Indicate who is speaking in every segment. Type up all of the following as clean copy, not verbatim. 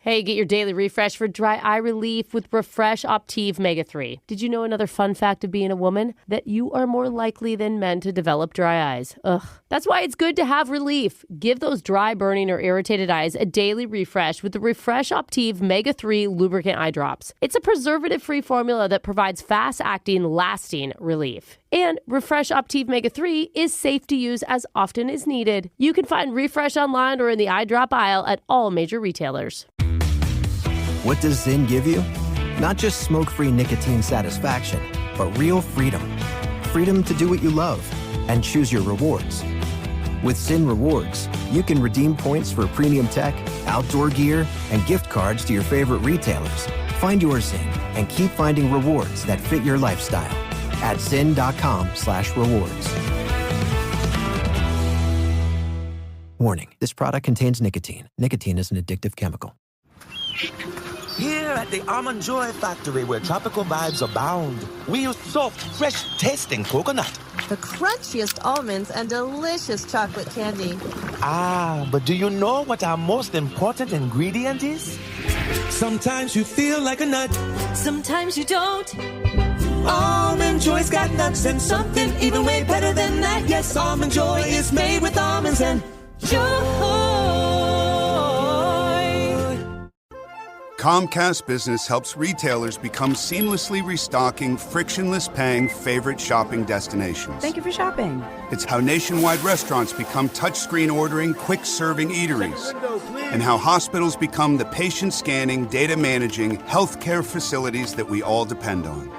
Speaker 1: Hey, get your daily refresh for dry eye relief with Refresh Optive Mega 3. Did you know another fun fact of being a woman? That you are more likely than men to develop dry eyes. Ugh. That's why it's good to have relief. Give those dry, burning, or irritated eyes a daily refresh with the Refresh Optive Mega 3 lubricant eye drops. It's a preservative-free formula that provides fast-acting, lasting relief. And Refresh Optive Mega 3 is safe to use as often as needed. You can find Refresh online or in the eye drop aisle at all major retailers.
Speaker 2: What does Zyn give you? Not just smoke-free nicotine satisfaction, but real freedom. Freedom to do what you love and choose your rewards. With Zyn Rewards, you can redeem points for premium tech, outdoor gear, and gift cards to your favorite retailers. Find your Zyn and keep finding rewards that fit your lifestyle at zyn.com/rewards. Warning, this product contains nicotine. Nicotine is an addictive chemical.
Speaker 3: Here at the Almond Joy Factory, where tropical vibes abound, we use soft, fresh-tasting coconut.
Speaker 4: The crunchiest almonds and delicious chocolate candy.
Speaker 3: Ah, but do you know what our most important ingredient is? Sometimes you feel like a nut.
Speaker 4: Sometimes you don't.
Speaker 3: Almond Joy's got nuts and something even way better than that. Yes, Almond Joy is made with almonds and joy.
Speaker 5: Comcast Business helps retailers become seamlessly restocking, frictionless paying favorite shopping destinations.
Speaker 6: Thank you for shopping.
Speaker 5: It's how nationwide restaurants become touchscreen ordering, quick serving eateries. And how hospitals become the patient scanning, data managing healthcare facilities that we all depend on.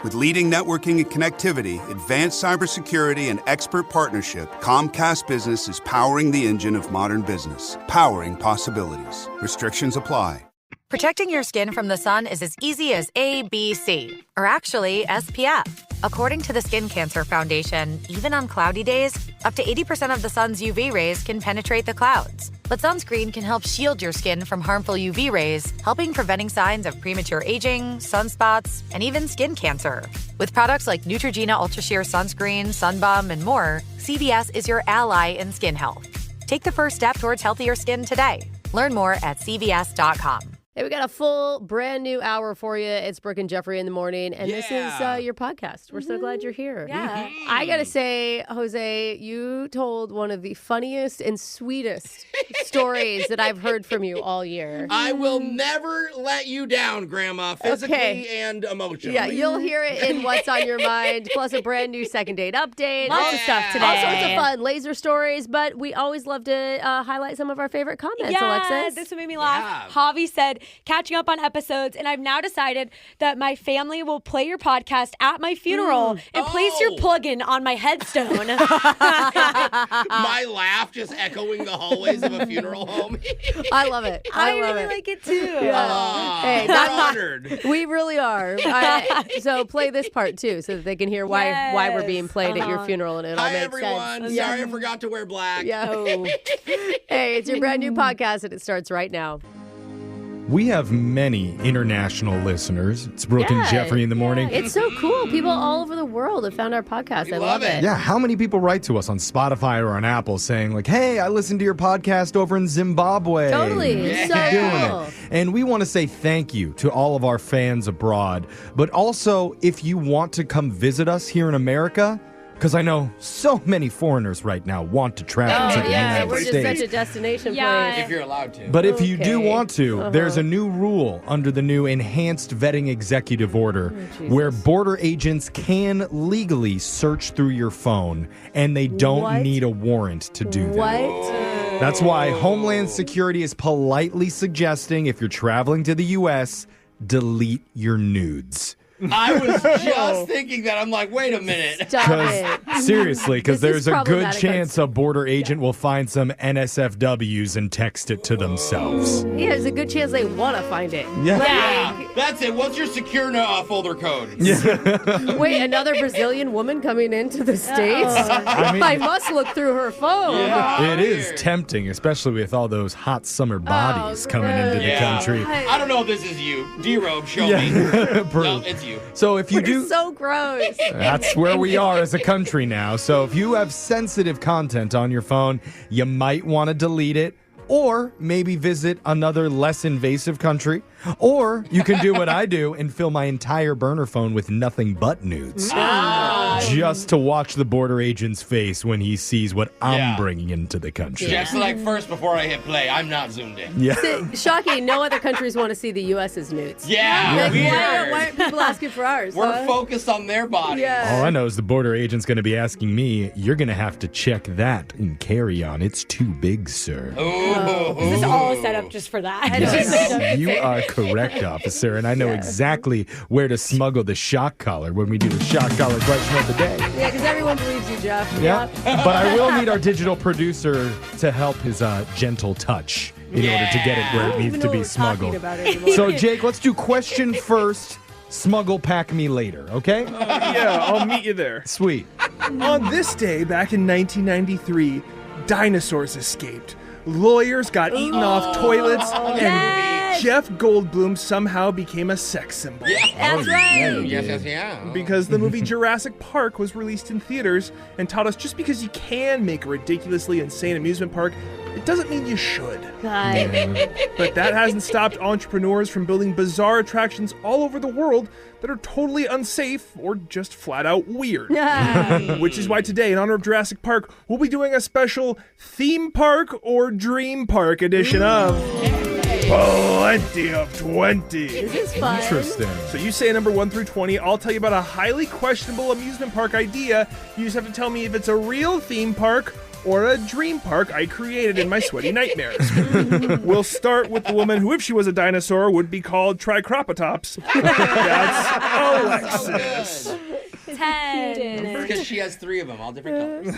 Speaker 5: With leading networking and connectivity, advanced cybersecurity, and expert partnership, Comcast Business is powering the engine of modern business, powering possibilities. Restrictions apply.
Speaker 7: Protecting your skin from the sun is as easy as ABC, or actually SPF. According to the Skin Cancer Foundation, even on cloudy days, up to 80% of the sun's UV rays can penetrate the clouds. But sunscreen can help shield your skin from harmful UV rays, helping preventing signs of premature aging, sunspots, and even skin cancer. With products like Neutrogena Ultra Sheer Sunscreen, Sunbum, and more, CVS is your ally in skin health. Take the first step towards healthier skin today. Learn more at cvs.com.
Speaker 1: Hey, we got a full brand new hour for you. It's Brooke and Jeffrey in the morning, and this is your podcast. We're so glad you're here.
Speaker 6: Yeah.
Speaker 1: I got to say, Jose, you told one of the funniest and sweetest stories that I've heard from you all year.
Speaker 8: I will never let you down, Grandma, physically and emotionally.
Speaker 1: Yeah, you'll hear it in What's on Your Mind, plus a brand new second date update.
Speaker 6: Lots of stuff today.
Speaker 1: All sorts of fun laser stories, but we always love to highlight some of our favorite comments, Alexis.
Speaker 6: This one made me laugh. Javi said, catching up on episodes, and I've now decided that my family will play your podcast at my funeral and place your plug-in on my headstone.
Speaker 8: My laugh just echoing the hallways of a funeral home.
Speaker 1: I love it.
Speaker 6: I really like it too.
Speaker 1: Yeah. Hey,
Speaker 8: we're honored.
Speaker 1: We really are. So play this part too, so that they can hear why we're being played at your funeral, and it all
Speaker 8: Hi,
Speaker 1: makes
Speaker 8: everyone.
Speaker 1: sense.
Speaker 8: Sorry I forgot to wear black.
Speaker 1: Yeah. Hey, it's your brand new podcast, and it starts right now.
Speaker 9: We have many international listeners. It's Brooke and Jeffrey in the morning.
Speaker 1: It's so cool. People all over the world have found our podcast. I love it.
Speaker 9: Yeah, how many people write to us on Spotify or on Apple saying like, hey, I listened to your podcast over in Zimbabwe.
Speaker 1: Totally.
Speaker 9: Keep
Speaker 1: So
Speaker 9: doing
Speaker 1: cool.
Speaker 9: it. And we want to say thank you to all of our fans abroad. But also, if you want to come visit us here in America, because I know so many foreigners right now want to travel to the United
Speaker 1: we're just
Speaker 9: States.
Speaker 1: such a destination
Speaker 6: Yeah.
Speaker 8: If you're allowed to.
Speaker 9: But if you do
Speaker 1: Okay.
Speaker 9: want to, there's a new rule under the new Enhanced Vetting Executive Order where border agents can legally search through your phone, and they don't need a warrant to do that.
Speaker 1: What?
Speaker 9: That's why Homeland Security is politely suggesting if you're traveling to the U.S., delete your nudes.
Speaker 8: I was just thinking that. I'm like, wait a minute.
Speaker 1: Stop it.
Speaker 9: Seriously, because
Speaker 1: This is
Speaker 9: there's a good
Speaker 1: problematic.
Speaker 9: chance a border agent will find some NSFWs and text it to themselves.
Speaker 1: Yeah, there's a good chance they want to find it.
Speaker 8: Yeah, that's it. What's your secure folder code?
Speaker 1: Wait, another Brazilian woman coming into the States? I must look through her phone.
Speaker 9: It is tempting, especially with all those hot summer bodies coming into the country.
Speaker 8: I don't know if this is you. D-Robe, show me. No, it's you.
Speaker 9: So if you
Speaker 1: We're
Speaker 9: do,
Speaker 1: so gross.
Speaker 9: that's where we are as a country now. So if you have sensitive content on your phone, you might want to delete it. or maybe visit another less invasive country, or you can do what I do and fill my entire burner phone with nothing but nudes. Just to watch the border agent's face when he sees what I'm bringing into the country.
Speaker 8: Just like first before I hit play, I'm not zoomed in.
Speaker 9: Yeah.
Speaker 1: Shocking, no other countries want to see the U.S.'s nudes.
Speaker 8: Yeah,
Speaker 1: Like,
Speaker 8: weird.
Speaker 1: why aren't people asking for ours?
Speaker 8: We're focused on their bodies.
Speaker 1: Yeah.
Speaker 9: All I know is the border agent's going to be asking me, you're going to have to check that in carry-on. It's too big, sir.
Speaker 6: Is this all set up just for that?
Speaker 9: Yes, you are correct, officer, and I know exactly where to smuggle the shock collar when we do the shock collar question of the day.
Speaker 1: Yeah, because everyone believes you, Jeff.
Speaker 9: Yeah, but I will need our digital producer to help his gentle touch in order to get it where it needs to be smuggled. So, Jake, let's do question first, smuggle pack me later, okay?
Speaker 10: Yeah, I'll meet you there.
Speaker 9: Sweet.
Speaker 10: On this day, back in 1993, dinosaurs escaped. Lawyers got eaten off toilets, and Jeff Goldblum somehow became a sex symbol.
Speaker 1: That's right.
Speaker 8: Yes.
Speaker 10: Because the movie Jurassic Park was released in theaters and taught us just because you can make a ridiculously insane amusement park, it doesn't mean you should. But that hasn't stopped entrepreneurs from building bizarre attractions all over the world that are totally unsafe or just flat out weird. Which is why today, in honor of Jurassic Park, we'll be doing a special theme park or dream park edition of Plenty of 20.
Speaker 1: This is fun.
Speaker 9: Interesting.
Speaker 10: So you say number 1 through 20. I'll tell you about a highly questionable amusement park idea. You just have to tell me if it's a real theme park or a dream park I created in my sweaty nightmares. We'll start with the woman who, if she was a dinosaur, would be called Tricropatops. That's Alexis.
Speaker 6: 10.
Speaker 8: Because she has 3 of them, all different colors.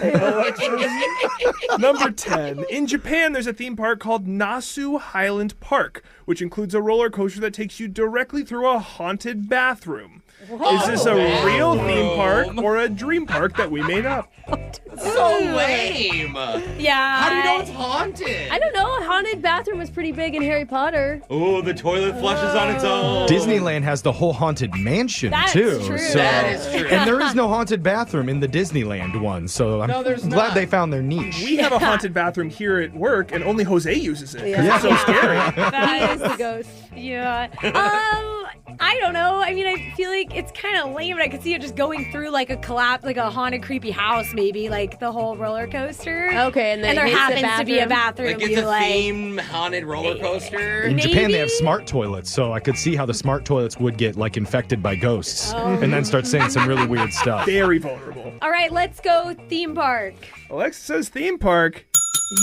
Speaker 10: Number 10. In Japan, there's a theme park called Nasu Highland Park, which includes a roller coaster that takes you directly through a haunted bathroom. Is this a real theme park or a dream park that we made up?
Speaker 8: So lame.
Speaker 6: Yeah.
Speaker 8: How do you know it's haunted?
Speaker 1: I don't know. A haunted bathroom was pretty big in Harry Potter.
Speaker 8: Oh, the toilet flushes on its own.
Speaker 9: Disneyland has the whole haunted mansion,
Speaker 6: That's
Speaker 9: too.
Speaker 6: true.
Speaker 9: So,
Speaker 8: That is true.
Speaker 9: and there is no haunted bathroom in the Disneyland one, so I'm
Speaker 8: there's
Speaker 9: glad
Speaker 8: not.
Speaker 9: they found their niche.
Speaker 10: We have a haunted bathroom here at work, and only Jose uses it because it's so scary.
Speaker 1: That is the ghost.
Speaker 6: Yeah. I don't know. I mean, I feel like it's kind of lame, but I could see it just going through like a haunted, creepy house, maybe like the whole roller coaster.
Speaker 1: Okay, and then
Speaker 6: there
Speaker 1: it hits the
Speaker 6: happens to be a
Speaker 1: bathroom.
Speaker 6: bathroom.
Speaker 8: Like it's
Speaker 6: you
Speaker 8: a theme haunted roller coaster.
Speaker 9: In Japan, they have
Speaker 6: maybe?
Speaker 9: smart toilets, so I could see how the smart toilets would get like infected by ghosts and then start saying some really weird stuff.
Speaker 10: Very vulnerable.
Speaker 6: All right, let's go theme park.
Speaker 10: Alexa says theme park.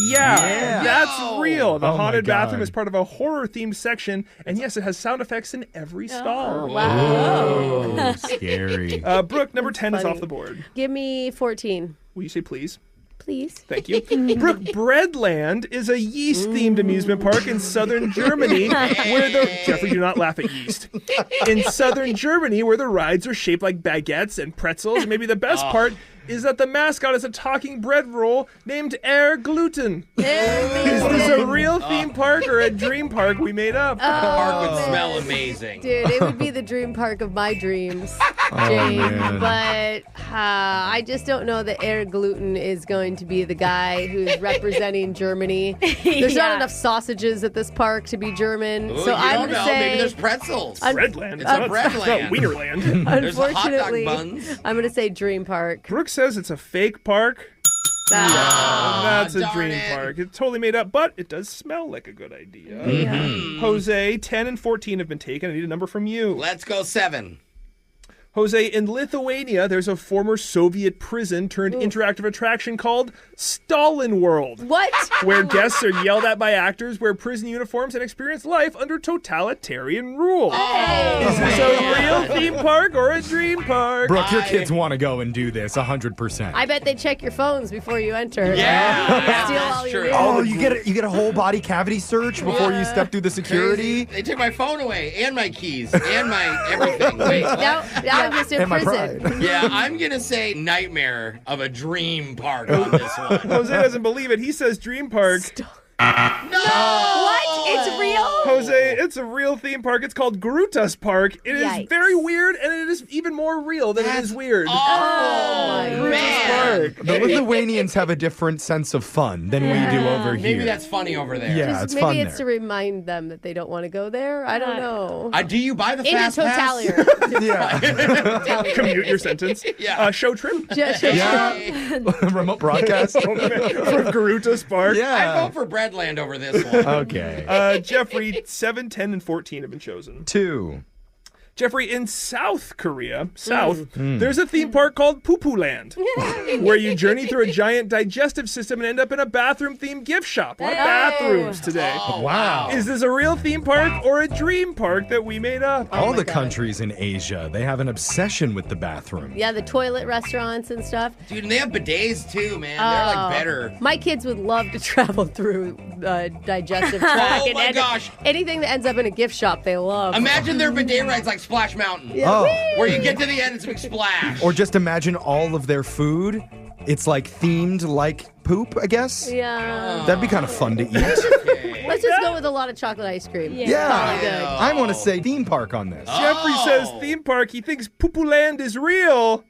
Speaker 10: Yeah, that's real. The
Speaker 9: Oh my
Speaker 10: haunted bathroom
Speaker 9: God.
Speaker 10: is part of a horror-themed section, and yes, it has sound effects in every stall.
Speaker 9: Oh, scary.
Speaker 10: Brooke, number 10 is off the board.
Speaker 1: Give me 14,
Speaker 10: Will you say please?
Speaker 1: please.
Speaker 10: Thank you. Brooke, Breadland is a yeast-themed amusement park in southern Germany where the... Jeffrey, do not laugh at yeast. In southern Germany where the rides are shaped like baguettes and pretzels. And maybe the best part is that the mascot is a talking bread roll named Air Gluten. Is this a real theme park or a dream park we made up?
Speaker 8: The park would smell amazing.
Speaker 1: Dude, it would be the dream park of my dreams,
Speaker 9: Oh,
Speaker 1: Jane.
Speaker 9: man.
Speaker 1: But I just don't know that Air Gluten is going to be the guy who's representing Germany. There's not
Speaker 6: Yeah.
Speaker 1: enough sausages at this park to be German.
Speaker 8: Ooh,
Speaker 1: so
Speaker 8: you
Speaker 1: I'm
Speaker 8: don't
Speaker 1: going to
Speaker 8: know.
Speaker 1: say...
Speaker 8: Maybe there's pretzels.
Speaker 10: Breadland.
Speaker 8: It's a
Speaker 10: not
Speaker 8: Breadland.
Speaker 10: Wienerland.
Speaker 8: There's hot dog
Speaker 1: Unfortunately,
Speaker 8: buns.
Speaker 1: I'm going to say dream park.
Speaker 10: Brooke says it's a fake park. That's a
Speaker 8: darn
Speaker 10: dream
Speaker 8: it.
Speaker 10: park. It's totally made up, but it does smell like a good idea. Jose, 10 and 14 have been taken. I need a number from you.
Speaker 8: Let's go 7.
Speaker 10: Jose, in Lithuania, there's a former Soviet prison turned interactive attraction called Stalin World.
Speaker 1: What?
Speaker 10: Where guests are yelled at by actors, wear prison uniforms, and experience life under totalitarian rule. Is this a real theme park or a dream park?
Speaker 9: Brooke, your kids want to go and do this 100%.
Speaker 1: I bet they check your phones before you enter.
Speaker 8: Yeah,
Speaker 1: Steal
Speaker 8: that's
Speaker 1: all your
Speaker 8: true.
Speaker 9: Oh, you get a whole body cavity search before you step through the security?
Speaker 8: Crazy. They took my phone away and my keys and my everything. Wait, what?
Speaker 1: Now I'm just in
Speaker 9: And my
Speaker 1: prison.
Speaker 9: pride.
Speaker 8: Yeah, I'm gonna say nightmare of a dream park on this one.
Speaker 10: Jose doesn't believe it. He says dream park.
Speaker 8: No!
Speaker 1: What?
Speaker 6: It's real?
Speaker 10: Jose, it's a real theme park. It's called Grutas Park. It is
Speaker 6: Yikes.
Speaker 10: very weird, and it is even more real than it is weird.
Speaker 8: Man.
Speaker 9: The Lithuanians have a different sense of fun than we do over here.
Speaker 8: Maybe that's funny over there.
Speaker 9: Yeah, it's
Speaker 1: Maybe
Speaker 9: fun
Speaker 1: it's
Speaker 9: there.
Speaker 1: to remind them that they don't want to go there. I don't know.
Speaker 8: Do you buy the
Speaker 1: In a
Speaker 8: fast pass?
Speaker 1: totalitarian.
Speaker 9: Yeah.
Speaker 10: Commute your sentence.
Speaker 8: Yeah.
Speaker 10: Show trip
Speaker 9: Yeah. Remote broadcast.
Speaker 10: from Grutas Park.
Speaker 8: I
Speaker 9: Yeah.
Speaker 8: vote for Breadland over this one.
Speaker 9: Okay.
Speaker 10: Jeffrey, 7, 10, and 14 have been chosen.
Speaker 9: 2.
Speaker 10: Jeffrey, in South Korea, there's a theme park called Poo-Poo Land, where you journey through a giant digestive system and end up in a bathroom-themed gift shop. A lot of bathrooms today.
Speaker 8: Oh,
Speaker 9: Wow.
Speaker 10: Is this a real theme park or a dream park that we made up?
Speaker 9: All the countries in Asia, they have an obsession with the bathroom.
Speaker 1: Yeah, the toilet restaurants and stuff.
Speaker 8: Dude, and they have bidets too, man. They're like better.
Speaker 1: My kids would love to travel through digestive tract.
Speaker 8: Oh my gosh.
Speaker 1: Anything that ends up in a gift shop, they love.
Speaker 8: Imagine their bidet rides like Splash Mountain.
Speaker 9: Oh.
Speaker 8: Where you get to the end, it's a big splash.
Speaker 9: Or just imagine all of their food. It's like themed like poop, I guess.
Speaker 1: Yeah.
Speaker 9: That'd be kind of fun to eat.
Speaker 1: Let's just go with a lot of chocolate ice cream.
Speaker 9: Yeah. I want to say theme park on this.
Speaker 10: Jeffrey says theme park. He thinks Poo-Poo Land is real.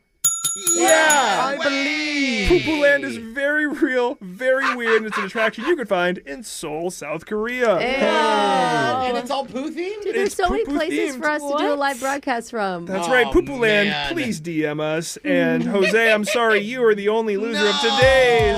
Speaker 10: Yeah,
Speaker 9: I believe.
Speaker 10: Poo-Poo Land is very real, very weird, and it's an attraction you can find in Seoul, South Korea.
Speaker 8: And it's all poo themed?
Speaker 1: Dude, there's so many
Speaker 10: poo-poo
Speaker 1: places
Speaker 10: themed.
Speaker 1: for us to do a live broadcast from.
Speaker 10: That's right, Poo-Poo Land,
Speaker 8: man.
Speaker 10: please DM us. And Jose, I'm sorry, you are the only loser of today's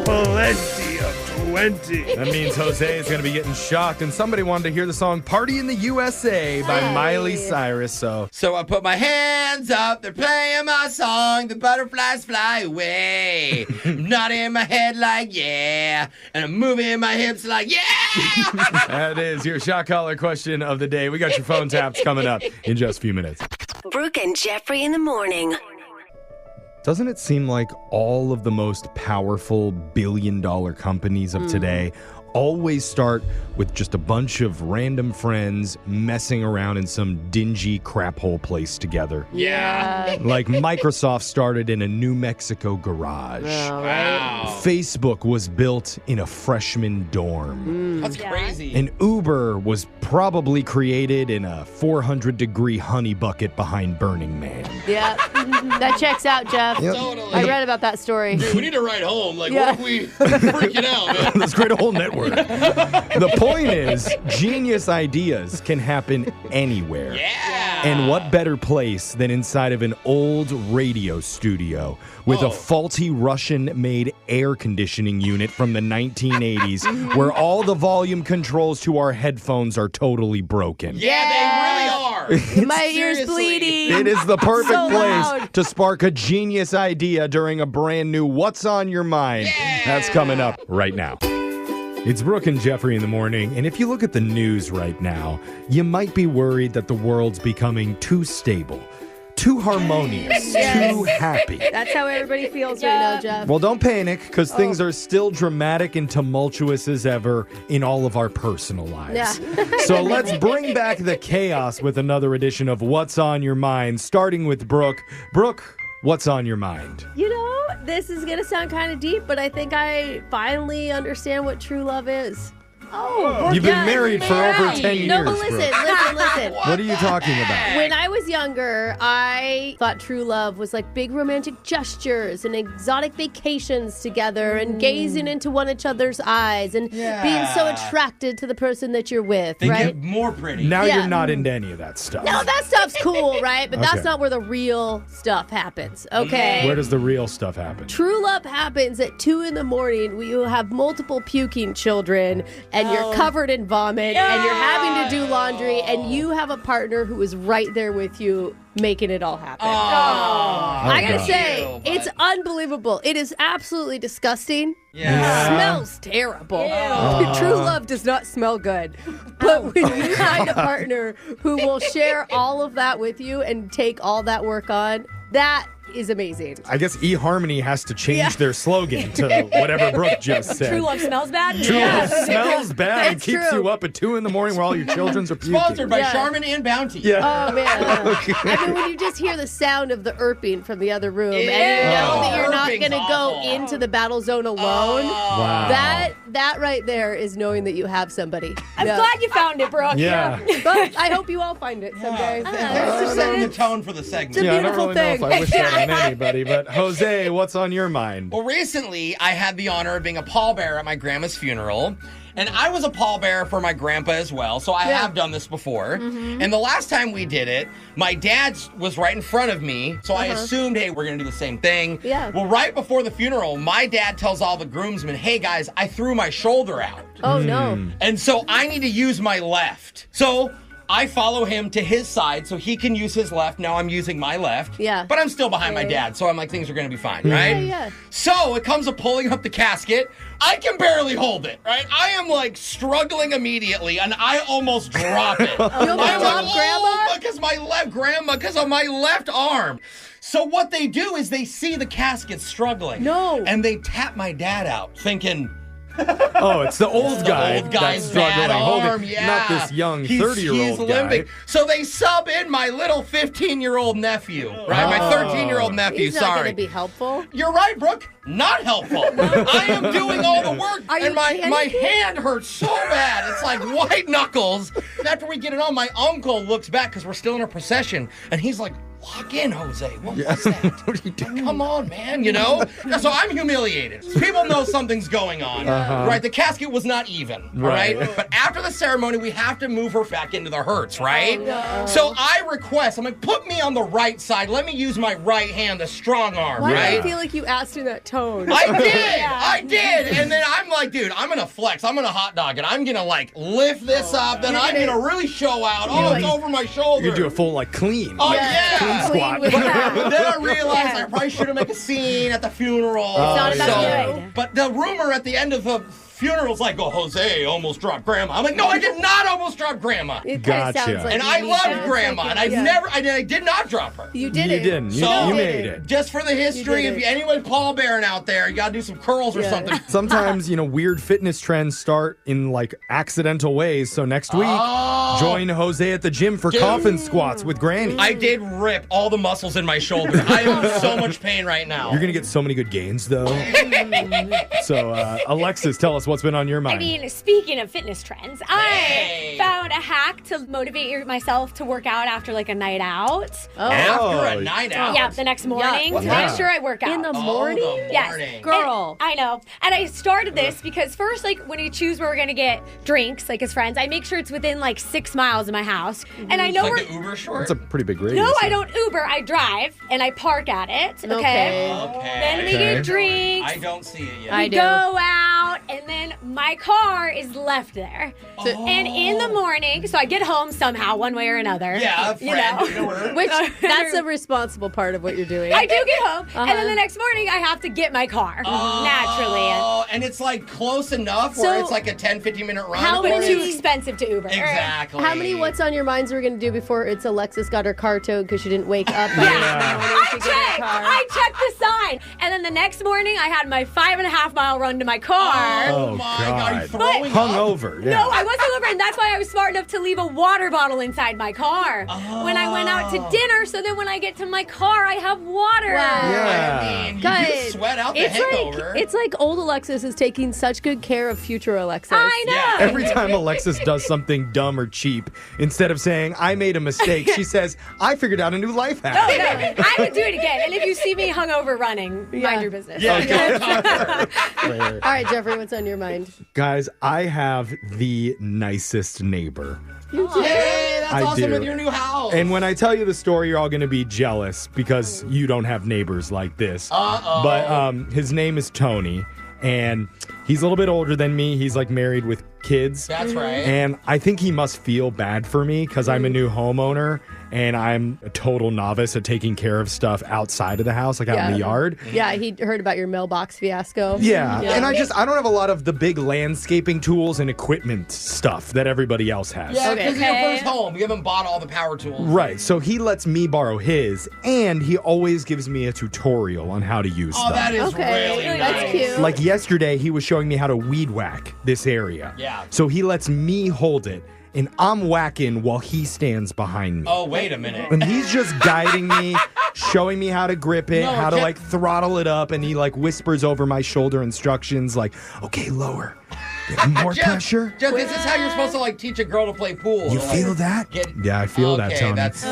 Speaker 10: Plenty of 20.
Speaker 9: That means Jose is going to be getting shocked, and somebody wanted to hear the song Party in the USA by Miley Cyrus, so...
Speaker 8: So I put my hands up, they're playing my song, the butterflies fly away. I'm nodding my head like yeah, and I'm moving my hips like yeah.
Speaker 9: That is your shot collar question of the day. We got your phone taps coming up in just a few minutes.
Speaker 11: Brooke and Jeffrey in the morning.
Speaker 9: Doesn't it seem like all of the most powerful billion-dollar companies of today always start with just a bunch of random friends messing around in some dingy crap hole place together?
Speaker 8: Yeah.
Speaker 9: Like Microsoft started in a New Mexico garage.
Speaker 8: Wow.
Speaker 9: Facebook was built in a freshman dorm.
Speaker 8: That's crazy.
Speaker 9: And Uber was probably created in a 400-degree honey bucket behind Burning Man.
Speaker 1: Yeah, that checks out, Jeff.
Speaker 8: Totally.
Speaker 1: I read about that story.
Speaker 8: Dude, we need to ride home. Like,
Speaker 1: Yeah.
Speaker 8: what if we freaking out, man?
Speaker 9: Let's create a whole network. The point is, genius ideas can happen anywhere.
Speaker 8: Yeah.
Speaker 9: And what better place than inside of an old radio studio with a faulty Russian-made air conditioning unit from the 1980s where all the volume controls to our headphones are totally broken.
Speaker 8: Yeah, they really are.
Speaker 1: My ears
Speaker 8: Seriously.
Speaker 1: bleeding.
Speaker 9: It is the perfect
Speaker 1: So
Speaker 9: place
Speaker 1: loud.
Speaker 9: to spark a genius idea during a brand new What's on Your Mind. That's coming up right now. It's Brooke and Jeffrey in the morning, and if you look at the news right now, you might be worried that the world's becoming too stable, too harmonious, too happy.
Speaker 1: That's how everybody feels right now, Jeff.
Speaker 9: Well, don't panic, because things are still dramatic and tumultuous as ever in all of our personal lives.
Speaker 1: Yeah.
Speaker 9: So let's bring back the chaos with another edition of What's on Your Mind, starting with Brooke. Brooke, what's on your mind?
Speaker 1: You know, this is going to sound kind of deep, but I think I finally understand what true love is. Oh,
Speaker 9: You've been married for over 10 years.
Speaker 1: No, but listen,
Speaker 9: Brooke.
Speaker 1: listen.
Speaker 9: What are you talking about?
Speaker 1: When I was younger, I thought true love was like big romantic gestures and exotic vacations together and gazing into one another's eyes and being so attracted to the person that you're with,
Speaker 8: They
Speaker 1: right?
Speaker 8: get more pretty.
Speaker 9: Now
Speaker 1: Yeah.
Speaker 9: you're not into any of that stuff.
Speaker 1: No, that stuff's cool, right? But
Speaker 9: Okay.
Speaker 1: that's not where the real stuff happens, okay?
Speaker 9: Where does the real stuff happen?
Speaker 1: True love happens at 2 a.m. when you have multiple puking children and you're covered in vomit and you're having to do laundry and you have a partner who is right there with you making it all happen. I gotta
Speaker 9: God.
Speaker 1: say, it's unbelievable. It is absolutely disgusting.
Speaker 8: Yeah.
Speaker 1: It smells terrible. True love does not smell good. But when you find a partner who will share all of that with you and take all that work on, that is amazing.
Speaker 9: I guess eHarmony has to change their slogan to whatever Brooke just said.
Speaker 6: True love smells bad?
Speaker 9: True love smells bad and
Speaker 1: That's
Speaker 9: keeps
Speaker 1: true.
Speaker 9: you up at 2 a.m. where all your children's are puking.
Speaker 8: Sponsored by
Speaker 1: Yeah.
Speaker 8: Charmin and Bounty.
Speaker 9: Yeah.
Speaker 1: Oh, man. I mean, when you just hear the sound of the erping from the other room and you know that you're not
Speaker 8: Erping's
Speaker 1: going to go
Speaker 8: awful.
Speaker 1: into the battle zone alone,
Speaker 9: Wow.
Speaker 1: that That right there is knowing that you have somebody.
Speaker 6: I'm glad you found it, Brooke.
Speaker 9: Yeah.
Speaker 1: But I hope you all find it someday.
Speaker 8: Thanks for setting the tone for the segment.
Speaker 9: Yeah, I don't
Speaker 1: beautiful
Speaker 9: really know if
Speaker 1: thing.
Speaker 9: I wish that on anybody, but Jose, what's on your mind?
Speaker 8: Well, recently I had the honor of being a pallbearer at my grandma's funeral. And I was a pallbearer for my grandpa as well, so I have done this before. And the last time we did it, my dad was right in front of me, so I assumed, hey, we're going to do the same thing.
Speaker 1: Yeah.
Speaker 8: Well, right before the funeral, my dad tells all the groomsmen, hey, guys, I threw my shoulder out.
Speaker 1: Oh, no.
Speaker 8: And so I need to use my left. So I follow him to his side so he can use his left. Now I'm using my left.
Speaker 1: Yeah.
Speaker 8: But I'm still behind my dad, so I'm like, things are going to be fine, right?
Speaker 1: Yeah.
Speaker 8: So it comes to pulling up the casket. I can barely hold it, right? I am like struggling immediately, and I almost drop it.
Speaker 1: You almost dropped Grandma?
Speaker 8: Because my left grandma, because of my left arm. So what they do is they see the casket struggling.
Speaker 1: No.
Speaker 8: And they tap my dad out, thinking,
Speaker 9: Oh, it's the old guy
Speaker 8: old guy's
Speaker 9: that's struggling.
Speaker 8: bad arm,
Speaker 9: holding,
Speaker 8: yeah.
Speaker 9: Not this young
Speaker 8: He's
Speaker 9: 30-year-old guy.
Speaker 8: limping. So they sub in my little 15-year-old nephew, right? My 13-year-old nephew,
Speaker 1: He's not
Speaker 8: sorry.
Speaker 1: going to be helpful.
Speaker 8: You're right, Brooke. Not helpful. I am doing all the work,
Speaker 1: Are you
Speaker 8: and my
Speaker 1: panicking?
Speaker 8: hand hurts so bad. It's like white knuckles. And after we get it on, my uncle looks back because we're still in a procession, and he's like, lock in, Jose. What was that?
Speaker 9: What are you doing?
Speaker 8: Come on, man, you know? So I'm humiliated. People know something's going on, right? The casket was not even, all right? But after the ceremony, we have to move her back into the hearse, right? So I request, I'm like, put me on the right side. Let me use my right hand, the strong arm,
Speaker 1: Why do
Speaker 8: right?
Speaker 1: I feel like you asked in that tone?
Speaker 8: I did. And then I'm like, dude, I'm going to flex. I'm going to hot dog it. I'm going to like lift this up. Then I'm going to really show out. Oh, it's over my shoulder.
Speaker 9: You do a full like clean.
Speaker 8: Oh, yeah.
Speaker 9: Clean squat.
Speaker 1: with that.
Speaker 8: But then I realized I probably should have made a scene at the funeral.
Speaker 1: It's not about
Speaker 6: you.
Speaker 8: But the rumor at the end of the funeral's like, oh, Jose almost dropped Grandma. I'm like, no, I did not almost drop Grandma.
Speaker 1: It kind of
Speaker 9: Gotcha.
Speaker 1: sounds like
Speaker 8: And
Speaker 1: you
Speaker 8: I
Speaker 1: need
Speaker 8: loved
Speaker 1: to-
Speaker 8: Grandma, and I did not drop her.
Speaker 1: You did
Speaker 9: You
Speaker 1: it.
Speaker 9: didn't. You,
Speaker 8: So-
Speaker 9: you made it.
Speaker 8: Just for the history,
Speaker 1: You did
Speaker 8: if
Speaker 1: it.
Speaker 8: anyone pallbearing out there, you gotta do some curls or
Speaker 1: Yeah.
Speaker 8: something.
Speaker 9: Sometimes, weird fitness trends start in like accidental ways. So next week, join Jose at the gym for coffin squats with Granny.
Speaker 8: I did rip all the muscles in my shoulder. I am in so much pain right now.
Speaker 9: You're going to get so many good gains, though. So, Alexis, tell us what's been on your mind.
Speaker 6: I mean, speaking of fitness trends, I found a hack to motivate myself to work out after like a night out.
Speaker 8: After a night out.
Speaker 6: Yeah, the next morning to
Speaker 9: Yeah.
Speaker 6: make sure I work out.
Speaker 1: In the
Speaker 8: Oh,
Speaker 1: morning?
Speaker 8: the
Speaker 6: Yes.
Speaker 8: morning.
Speaker 1: Girl.
Speaker 6: And I know. And I started this because first, like, when we choose where we're going to get drinks, like as friends, I make sure it's within like 6 miles of my house. And I know
Speaker 8: Like
Speaker 6: we're.
Speaker 8: the Uber short?
Speaker 9: That's a pretty big radius.
Speaker 6: No, I don't Uber. I drive and I park at it. Okay.
Speaker 8: Okay.
Speaker 6: Then we get drinks.
Speaker 8: I don't see it yet.
Speaker 1: I
Speaker 6: We
Speaker 1: do.
Speaker 6: go out, and then my car is left there. And in the morning, so I get home somehow, one way or another.
Speaker 8: Yeah, a
Speaker 6: you
Speaker 8: friend.
Speaker 6: know.
Speaker 1: Which, that's the responsible part of what you're doing.
Speaker 6: I do get home, and then the next morning I have to get my car naturally.
Speaker 8: Oh, and it's like close enough where
Speaker 1: So,
Speaker 8: it's like a 10-15 minute run.
Speaker 1: how
Speaker 6: But
Speaker 8: or
Speaker 1: many-
Speaker 6: too
Speaker 8: it's-
Speaker 6: expensive to Uber.
Speaker 8: Exactly.
Speaker 1: How many What's on Your Minds are we going to do before it's Alexis got her car towed because she didn't wake up?
Speaker 6: I checked the sign, and then the next morning I had my 5.5 mile run to my car.
Speaker 8: Oh,
Speaker 9: Oh,
Speaker 8: my
Speaker 9: God.
Speaker 8: God. Are you throwing up?
Speaker 9: Hungover. Yeah.
Speaker 6: No, I wasn't over, and that's why I was smart enough to leave a water bottle inside my car when I went out to dinner. So then when I get to my car, I have water.
Speaker 9: Yeah.
Speaker 8: I mean, you
Speaker 1: Good.
Speaker 8: do sweat out the
Speaker 1: It's
Speaker 8: hangover.
Speaker 1: like old Alexis is taking such good care of future Alexis.
Speaker 6: I know.
Speaker 8: Yeah.
Speaker 9: Every time Alexis does something dumb or cheap, instead of saying, I made a mistake, she says, I figured out a new life hack.
Speaker 6: Oh, no, I would do it again. And if you see me hungover running, mind your business.
Speaker 8: Yeah, go talk to her.
Speaker 9: Right.
Speaker 1: All right, Jeffrey, what's on your mind?
Speaker 9: Guys, I have the nicest neighbor.
Speaker 8: Hey, that's
Speaker 9: I
Speaker 8: awesome
Speaker 9: do.
Speaker 8: with your new house.
Speaker 9: And when I tell you the story, you're all going to be jealous because you don't have neighbors like this.
Speaker 8: Uh-oh.
Speaker 9: But his name is Tony, and he's a little bit older than me. He's like married with kids.
Speaker 8: That's right.
Speaker 9: And I think he must feel bad for me because I'm a new homeowner and I'm a total novice at taking care of stuff outside of the house, like out in the yard.
Speaker 1: Yeah, he heard about your mailbox fiasco.
Speaker 9: Yeah. And I don't have a lot of the big landscaping tools and equipment stuff that everybody else has.
Speaker 8: Yeah,
Speaker 1: Okay.
Speaker 8: because it's your first home. You haven't bought all the power tools.
Speaker 9: Right. So he lets me borrow his, and he always gives me a tutorial on how to use
Speaker 8: Oh,
Speaker 9: them.
Speaker 8: that is
Speaker 1: Okay,
Speaker 8: really
Speaker 1: that's
Speaker 8: nice.
Speaker 1: cute.
Speaker 9: Like yesterday, he was showing me how to weed whack this area.
Speaker 8: Yeah.
Speaker 9: So he lets me hold it, and I'm whacking while he stands behind me.
Speaker 8: Oh, wait a minute.
Speaker 9: And he's just guiding me, showing me how to grip it,
Speaker 8: No,
Speaker 9: how to
Speaker 8: Jeff-
Speaker 9: like throttle it up, and he like whispers over my shoulder instructions like, okay, lower. More
Speaker 8: Jeff,
Speaker 9: pressure.
Speaker 8: Jeff, this is how you're supposed to like teach a girl to play pool.
Speaker 9: You feel that? Yeah, I feel that, Tony.
Speaker 8: That's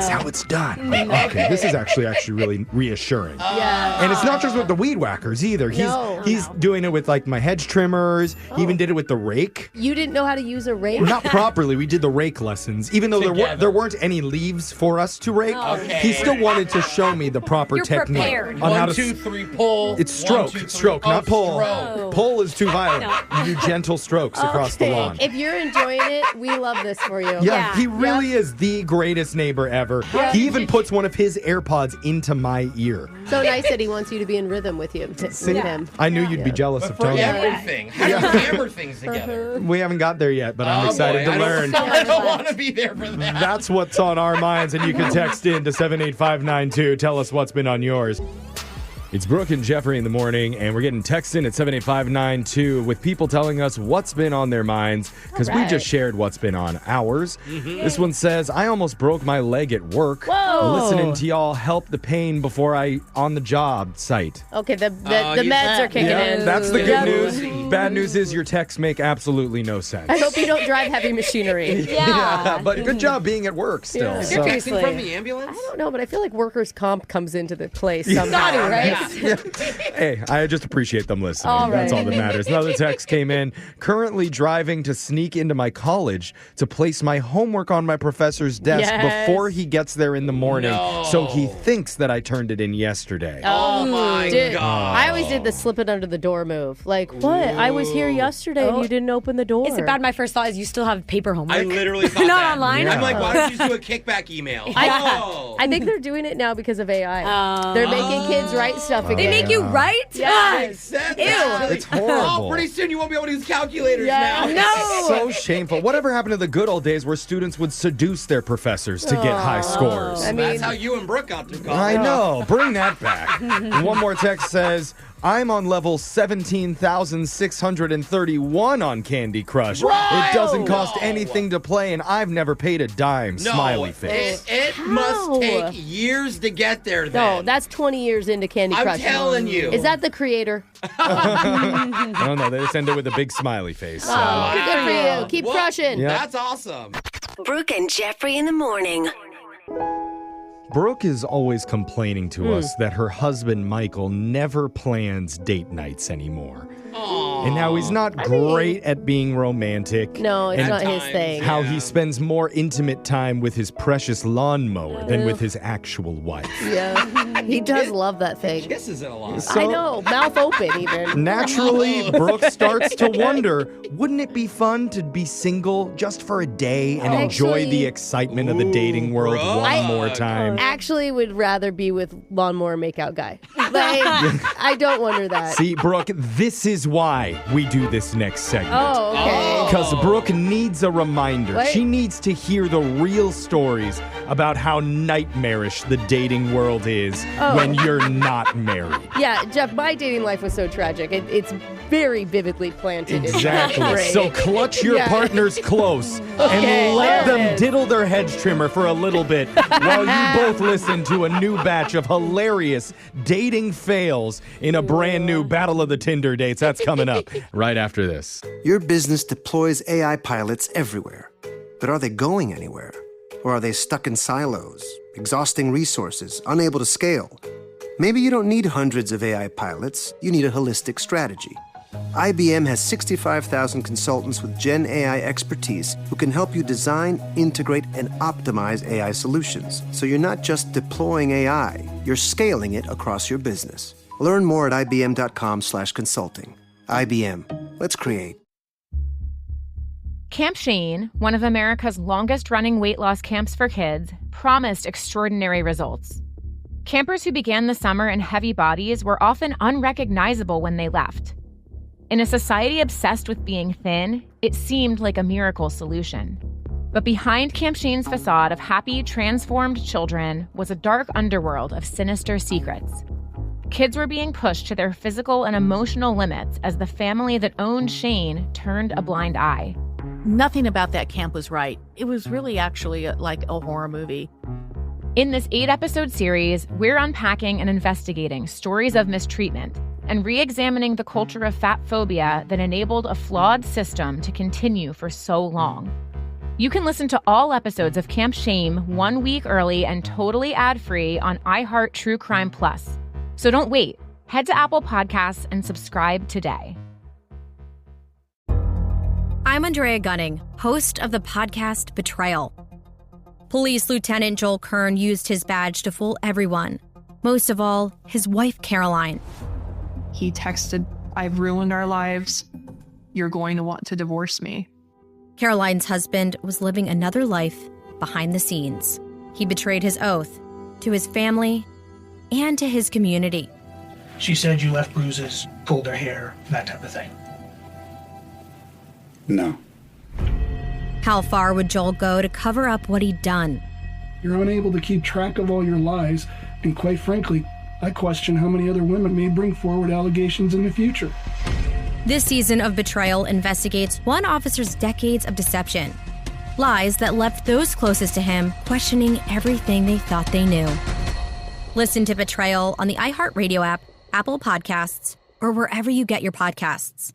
Speaker 9: how it's done. Okay, this is actually really reassuring.
Speaker 1: Yeah.
Speaker 9: And it's not just with the weed whackers either. He's doing it with like my hedge trimmers. He even did it with the rake.
Speaker 1: You didn't know how to use a rake?
Speaker 9: Not properly. We did the rake lessons. Even though there weren't any leaves for us to rake, he still wanted to show me the proper technique.
Speaker 6: Prepared.
Speaker 9: On how
Speaker 8: 1, 2, 3, pull.
Speaker 9: It's stroke.
Speaker 8: 1, 2, 3.
Speaker 9: Stroke, not pull.
Speaker 8: Stroke.
Speaker 9: Pull is too violent. You do gentle strokes across the lawn.
Speaker 1: If you're enjoying it, we love this for you.
Speaker 9: Yeah, he really is the greatest neighbor ever.
Speaker 1: Yeah.
Speaker 9: He even puts one of his AirPods into my ear.
Speaker 1: So nice that he wants you to be in rhythm with you. With him.
Speaker 9: I knew you'd be jealous of
Speaker 8: For
Speaker 9: Tony.
Speaker 8: everything. How do you hammer things together?
Speaker 9: We haven't got there yet, but I'm excited to learn.
Speaker 8: I don't want to be there for that.
Speaker 9: That's what's on our minds, and you can text in to 78592. Tell us what's been on yours. It's Brooke and Jeffrey in the morning, and we're getting texts in at 78592 with people telling us what's been on their minds, because we just shared what's been on ours. This one says, I almost broke my leg at work.
Speaker 1: Whoa.
Speaker 9: Listening to y'all help the pain before I on the job site.
Speaker 1: Okay, the meds are kicking in.
Speaker 9: That's the good news. Bad news is your texts make absolutely no sense.
Speaker 1: I hope you don't drive heavy machinery.
Speaker 9: Yeah, but good job being at work still.
Speaker 1: Yeah.
Speaker 9: So.
Speaker 8: Texting from the ambulance?
Speaker 1: I don't know, but I feel like workers' comp comes into the place somehow, right?
Speaker 9: Hey, I just appreciate them listening.
Speaker 1: All right.
Speaker 9: That's all that matters. Another text came in. Currently driving to sneak into my college to place my homework on my professor's desk before he gets there in the morning. So he thinks that I turned it in yesterday.
Speaker 8: Oh my God.
Speaker 1: I always did the slip it under the door move. Like, what? I was here yesterday and you didn't open the door.
Speaker 6: It's bad. My first thought is you still have paper homework.
Speaker 8: I literally thought
Speaker 6: Not
Speaker 8: that.
Speaker 6: online?
Speaker 8: I'm like, why don't you just do a kickback email?
Speaker 1: I think they're doing it now because of AI. They're making kids write stuff again.
Speaker 6: They make you write?
Speaker 1: Yes.
Speaker 8: Ew.
Speaker 9: It's horrible.
Speaker 8: Oh, pretty soon you won't be able to use calculators
Speaker 1: Yeah.
Speaker 8: now.
Speaker 6: No.
Speaker 9: So shameful. Whatever happened to the good old days where students would seduce their professors to get high scores?
Speaker 1: I mean,
Speaker 8: That's how you and Brooke got to college.
Speaker 9: I know. Bring that back. One more text says, I'm on level 17,631 on Candy Crush. It doesn't cost anything to play, and I've never paid a dime.
Speaker 8: No,
Speaker 9: Smiley face.
Speaker 8: It must take years to get there then.
Speaker 1: no, that's 20 years into Candy Crush.
Speaker 8: I'm telling you.
Speaker 1: Is that the creator?
Speaker 9: I don't know. They just end it with a big smiley face. So.
Speaker 1: Good for you. Keep crushing.
Speaker 9: Yeah.
Speaker 8: That's awesome.
Speaker 11: Brooke and Jeffrey in the morning.
Speaker 9: Brooke is always complaining to us that her husband, Michael, never plans date nights anymore. And how he's not great at being romantic.
Speaker 1: No, it's
Speaker 9: and
Speaker 1: not his thing.
Speaker 9: How he spends more intimate time with his precious lawnmower than with his actual wife.
Speaker 1: Yeah. He does love that thing.
Speaker 8: Kisses it a lot.
Speaker 9: So-
Speaker 1: I know. Mouth open, even.
Speaker 9: Naturally, Brooke starts to wonder, wouldn't it be fun to be single just for a day and enjoy
Speaker 1: Actually-
Speaker 9: the excitement of the dating world
Speaker 8: Brooke.
Speaker 9: one more time?
Speaker 1: Actually, would rather be with lawnmower makeout guy. Like, I don't wonder that.
Speaker 9: See, Brooke, this is why we do this next segment.
Speaker 1: Oh, okay.
Speaker 9: Because Brooke needs a reminder.
Speaker 1: What?
Speaker 9: She needs to hear the real stories about how nightmarish the dating world is when you're not married.
Speaker 1: Yeah, Jeff, my dating life was so tragic. It's very vividly planted. in my
Speaker 9: Exactly.
Speaker 1: brain.
Speaker 9: So clutch your partners close
Speaker 1: Okay,
Speaker 9: and let
Speaker 1: there it
Speaker 9: them
Speaker 1: is.
Speaker 9: diddle their hedge trimmer for a little bit while you both listen to a new batch of hilarious dating fails in a brand new Battle of the Tinder Dates. That's coming up right after this.
Speaker 12: Your business deploys AI pilots everywhere. But are they going anywhere? Or are they stuck in silos, exhausting resources, unable to scale? Maybe you don't need hundreds of AI pilots, you need a holistic strategy. IBM has 65,000 consultants with Gen AI expertise who can help you design, integrate, and optimize AI solutions. So you're not just deploying AI, you're scaling it across your business. Learn more at ibm.com/consulting. IBM. Let's create.
Speaker 13: Camp Shane, one of America's longest-running weight loss camps for kids, promised extraordinary results. Campers who began the summer in heavy bodies were often unrecognizable when they left. In a society obsessed with being thin, it seemed like a miracle solution. But behind Camp Shane's facade of happy, transformed children was a dark underworld of sinister secrets. Kids were being pushed to their physical and emotional limits as the family that owned Shane turned a blind eye.
Speaker 14: Nothing about that camp was right. It was really actually like a horror movie.
Speaker 13: In this 8-episode series, we're unpacking and investigating stories of mistreatment, and re-examining the culture of fat phobia that enabled a flawed system to continue for so long. You can listen to all episodes of Camp Shame 1 week early and totally ad-free on iHeart True Crime Plus. So don't wait. Head to Apple Podcasts and subscribe today.
Speaker 15: I'm Andrea Gunning, host of the podcast Betrayal. Police Lieutenant Joel Kern used his badge to fool everyone, most of all, his wife, Caroline.
Speaker 16: He texted, "I've ruined our lives. You're going to want to divorce me."
Speaker 15: Caroline's husband was living another life behind the scenes. He betrayed his oath to his family and to his community.
Speaker 17: She said you left bruises, pulled her hair, that type of thing.
Speaker 18: No.
Speaker 15: How far would Joel go to cover up what he'd done?
Speaker 18: You're unable to keep track of all your lies, and quite frankly, I question how many other women may bring forward allegations in the future.
Speaker 15: This season of Betrayal investigates one officer's decades of deception. Lies that left those closest to him questioning everything they thought they knew. Listen to Betrayal on the iHeartRadio app, Apple Podcasts, or wherever you get your podcasts.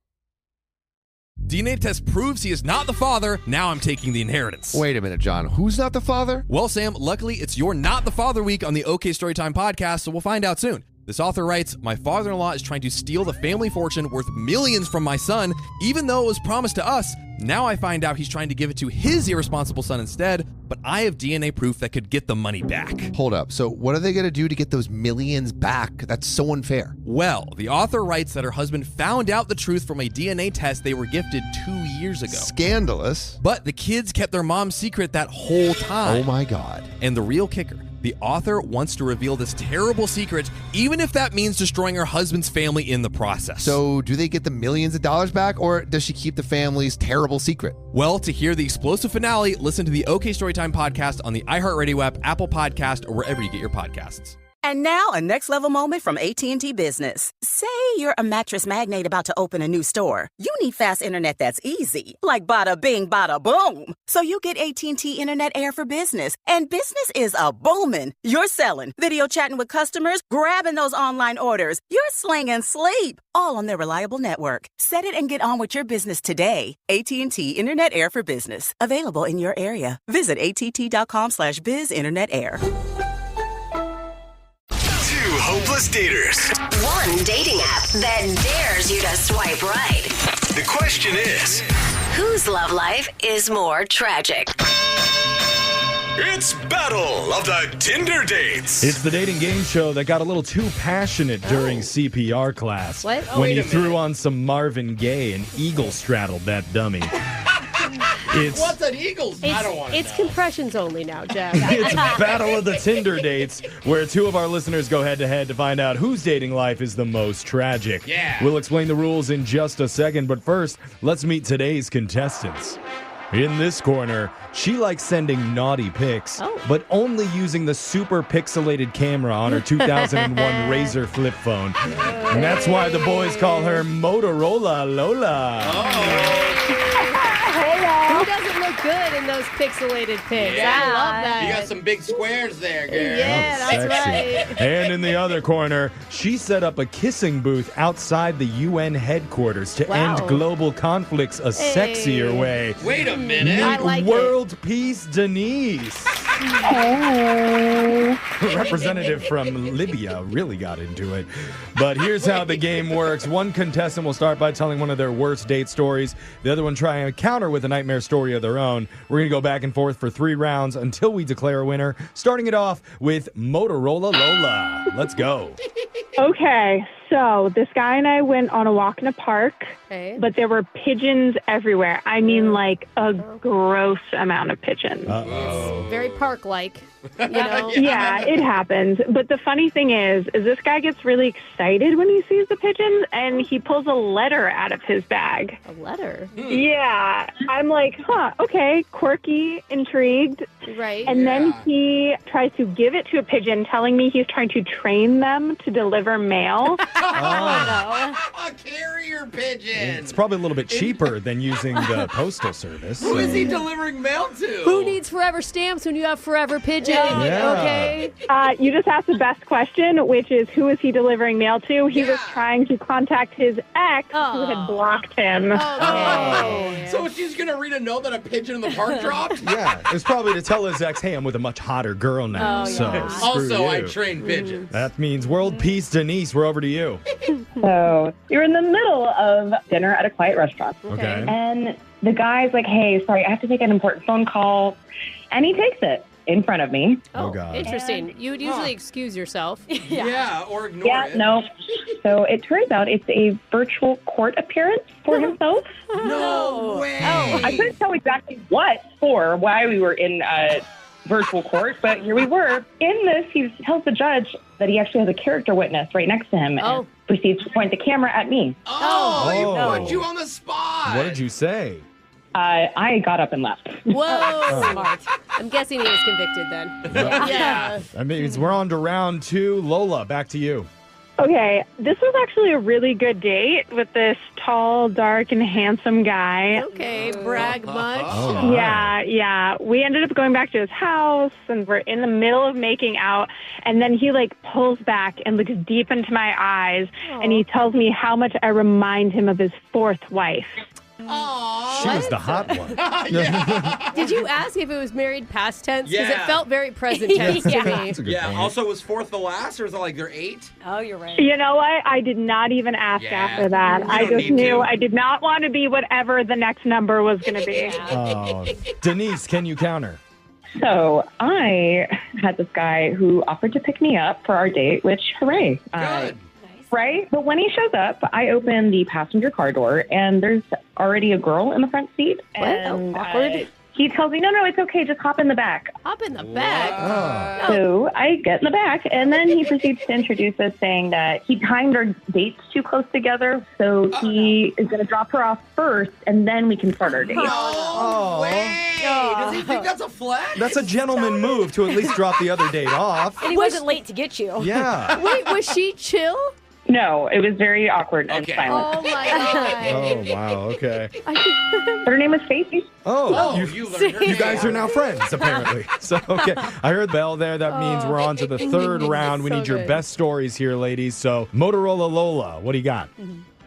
Speaker 19: DNA test proves he is not the father. Now I'm taking the inheritance.
Speaker 20: Wait a minute, John. Who's not the father?
Speaker 19: Well, Sam, luckily it's your Not the Father week on the OK Storytime podcast, so we'll find out soon. This author writes, "My father-in-law is trying to steal the family fortune worth millions from my son, even though it was promised to us. Now I find out he's trying to give it to his irresponsible son instead, but I have DNA proof that could get the money back."
Speaker 20: Hold up. So what are they going to do to get those millions back? That's so unfair.
Speaker 19: Well, the author writes that her husband found out the truth from a DNA test they were gifted 2 years ago.
Speaker 20: Scandalous.
Speaker 19: But the kids kept their mom's secret that whole time.
Speaker 20: Oh my God.
Speaker 19: And the real kicker, the author wants to reveal this terrible secret, even if that means destroying her husband's family in the process.
Speaker 20: So do they get the millions of dollars back, or does she keep the family's terrible secret?
Speaker 19: Well, to hear the explosive finale, listen to the OK Storytime podcast on the iHeartRadio app, Apple Podcast, or wherever you get your podcasts.
Speaker 21: And now a next level moment from AT&T Business. Say you're a mattress magnate about to open a new store. You need fast internet that's easy, like bada bing, bada boom. So you get AT&T Internet Air for Business. And business is a booming. You're selling, video chatting with customers, grabbing those online orders. You're slinging sleep, all on their reliable network. Set it and get on with your business today. AT&T Internet Air for Business. Available in your area. Visit att.com/biz Internet Air.
Speaker 22: Two hopeless daters.
Speaker 11: One dating app that dares you to swipe right.
Speaker 22: The question is,
Speaker 11: whose love life is more tragic?
Speaker 22: it's Battle of the Tinder Dates.
Speaker 9: It's the dating game show that got a little too passionate during CPR class.
Speaker 1: What?
Speaker 9: When he threw on some Marvin Gaye and eagle straddled that dummy.
Speaker 8: What's an Eagles? I don't want to know.
Speaker 1: It's compressions only now, Jeff.
Speaker 9: It's Battle of the Tinder Dates, where two of our listeners go head-to-head to find out whose dating life is the most tragic.
Speaker 8: Yeah.
Speaker 9: We'll explain the rules in just a second, but first, let's meet today's contestants. In this corner, she likes sending naughty pics, but only using the super pixelated camera on her 2001 Razr flip phone. And that's why the boys call her Motorola Lola.
Speaker 1: Who doesn't look good in those pixelated pics?
Speaker 8: Yeah.
Speaker 1: I love that.
Speaker 8: You got some big squares there, girl.
Speaker 1: Yeah, that's right.
Speaker 9: And in the other corner, she set up a kissing booth outside the UN headquarters to end global conflicts a sexier way.
Speaker 8: Wait a minute.
Speaker 9: Meet
Speaker 8: I like
Speaker 9: World Peace Denise. Representative from Libya really got into it. But here's how the game works. One contestant will start by telling one of their worst date stories. The other one trying to counter with a nightmare story of their own. We're going to go back and forth for 3 rounds until we declare a winner. Starting it off with Motorola Lola. Let's go.
Speaker 23: Okay, so this guy and I went on a walk in a park, but there were pigeons everywhere. I mean, like a gross amount of pigeons.
Speaker 9: Uh-oh.
Speaker 1: Very park-like, you know?
Speaker 23: Yeah, it happens. But the funny thing is this guy gets really excited when he sees the pigeons, and he pulls a letter out of his bag.
Speaker 1: A letter?
Speaker 23: Yeah. I'm like, okay, quirky, intrigued.
Speaker 1: Right.
Speaker 23: And then he tries to give it to a pigeon, telling me he's trying to train them to deliver mail.
Speaker 8: A carrier pigeon.
Speaker 9: It's probably a little bit cheaper than using the postal service.
Speaker 8: Who is he delivering mail to?
Speaker 1: Who needs forever stamps when you have forever pigeon?
Speaker 9: Yeah.
Speaker 1: Okay.
Speaker 23: You just asked the best question, which is who is he delivering mail to? He was trying to contact his ex who had blocked him.
Speaker 1: Okay.
Speaker 8: So she's going to read a note that a pigeon in the park dropped?
Speaker 9: Yeah, it's probably to tell his ex, hey, I'm with a much hotter girl now. So screw
Speaker 8: Also, I
Speaker 9: you.
Speaker 8: train pigeons.
Speaker 9: That means world peace, Denise. We're over to you.
Speaker 2: So you're in the middle of dinner at a quiet restaurant.
Speaker 9: Okay.
Speaker 2: And the guy's like, hey, sorry, I have to take an important phone call. And he takes it in front of me.
Speaker 9: Oh, God.
Speaker 1: Interesting. You would usually excuse yourself.
Speaker 8: Yeah, or ignore it.
Speaker 2: No. So it turns out it's a virtual court appearance for himself.
Speaker 8: No way.
Speaker 2: I couldn't tell exactly why we were in virtual court, but here we were. In this, he tells the judge that he actually has a character witness right next to him and proceeds to point the camera at me.
Speaker 8: He put you on the spot.
Speaker 9: What did you say?
Speaker 2: I got up and left.
Speaker 1: Whoa. Smart. I'm guessing he was convicted then. Yeah.
Speaker 9: That means we're on to round 2. Lola, back to you.
Speaker 23: Okay, this was actually a really good date with this tall, dark, and handsome guy.
Speaker 1: Okay, brag much.
Speaker 9: Oh,
Speaker 23: Yeah. We ended up going back to his house, and we're in the middle of making out, and then he, pulls back and looks deep into my eyes, and he tells me how much I remind him of his 4th wife.
Speaker 9: She was the hot one.
Speaker 1: Did you ask if it was married past tense? Because it
Speaker 8: Yeah.
Speaker 1: felt very present tense to me.
Speaker 9: That's a good point.
Speaker 8: Also, was 4th the last, or is it like they're 8?
Speaker 1: Oh, you're right.
Speaker 23: You know what? I did not even ask after that. I
Speaker 8: don't
Speaker 23: just
Speaker 8: need
Speaker 23: knew
Speaker 8: to.
Speaker 23: I did not want to be whatever the next number was going to be.
Speaker 9: Oh, Denise, can you counter?
Speaker 2: So I had this guy who offered to pick me up for our date, which, hooray.
Speaker 8: Good.
Speaker 2: Right? But when he shows up, I open the passenger car door, and there's already a girl in the front seat.
Speaker 1: What?
Speaker 2: And,
Speaker 1: Awkward.
Speaker 2: he tells me, no, it's okay. Just hop in the back.
Speaker 1: Hop in the back.
Speaker 2: So I get in the back, and then he proceeds to introduce us, saying that he timed our dates too close together, so he is going to drop her off first, and then we can start our date.
Speaker 8: No way. Does he think that's a flex?
Speaker 9: That's a gentleman move to at least drop the other date off.
Speaker 6: And he wasn't late to get you.
Speaker 9: Yeah.
Speaker 1: Wait, was she chill?
Speaker 2: No, it was very awkward and silent.
Speaker 1: Oh, my God.
Speaker 9: Oh, wow. Okay.
Speaker 2: Her name is Stacy.
Speaker 9: Oh,
Speaker 8: you learned her
Speaker 9: you guys are now friends, apparently. So, okay. I heard the bell there. That means we're on to the third round. We
Speaker 1: So
Speaker 9: need your
Speaker 1: good.
Speaker 9: best stories here, ladies. So, Motorola Lola, what do you got?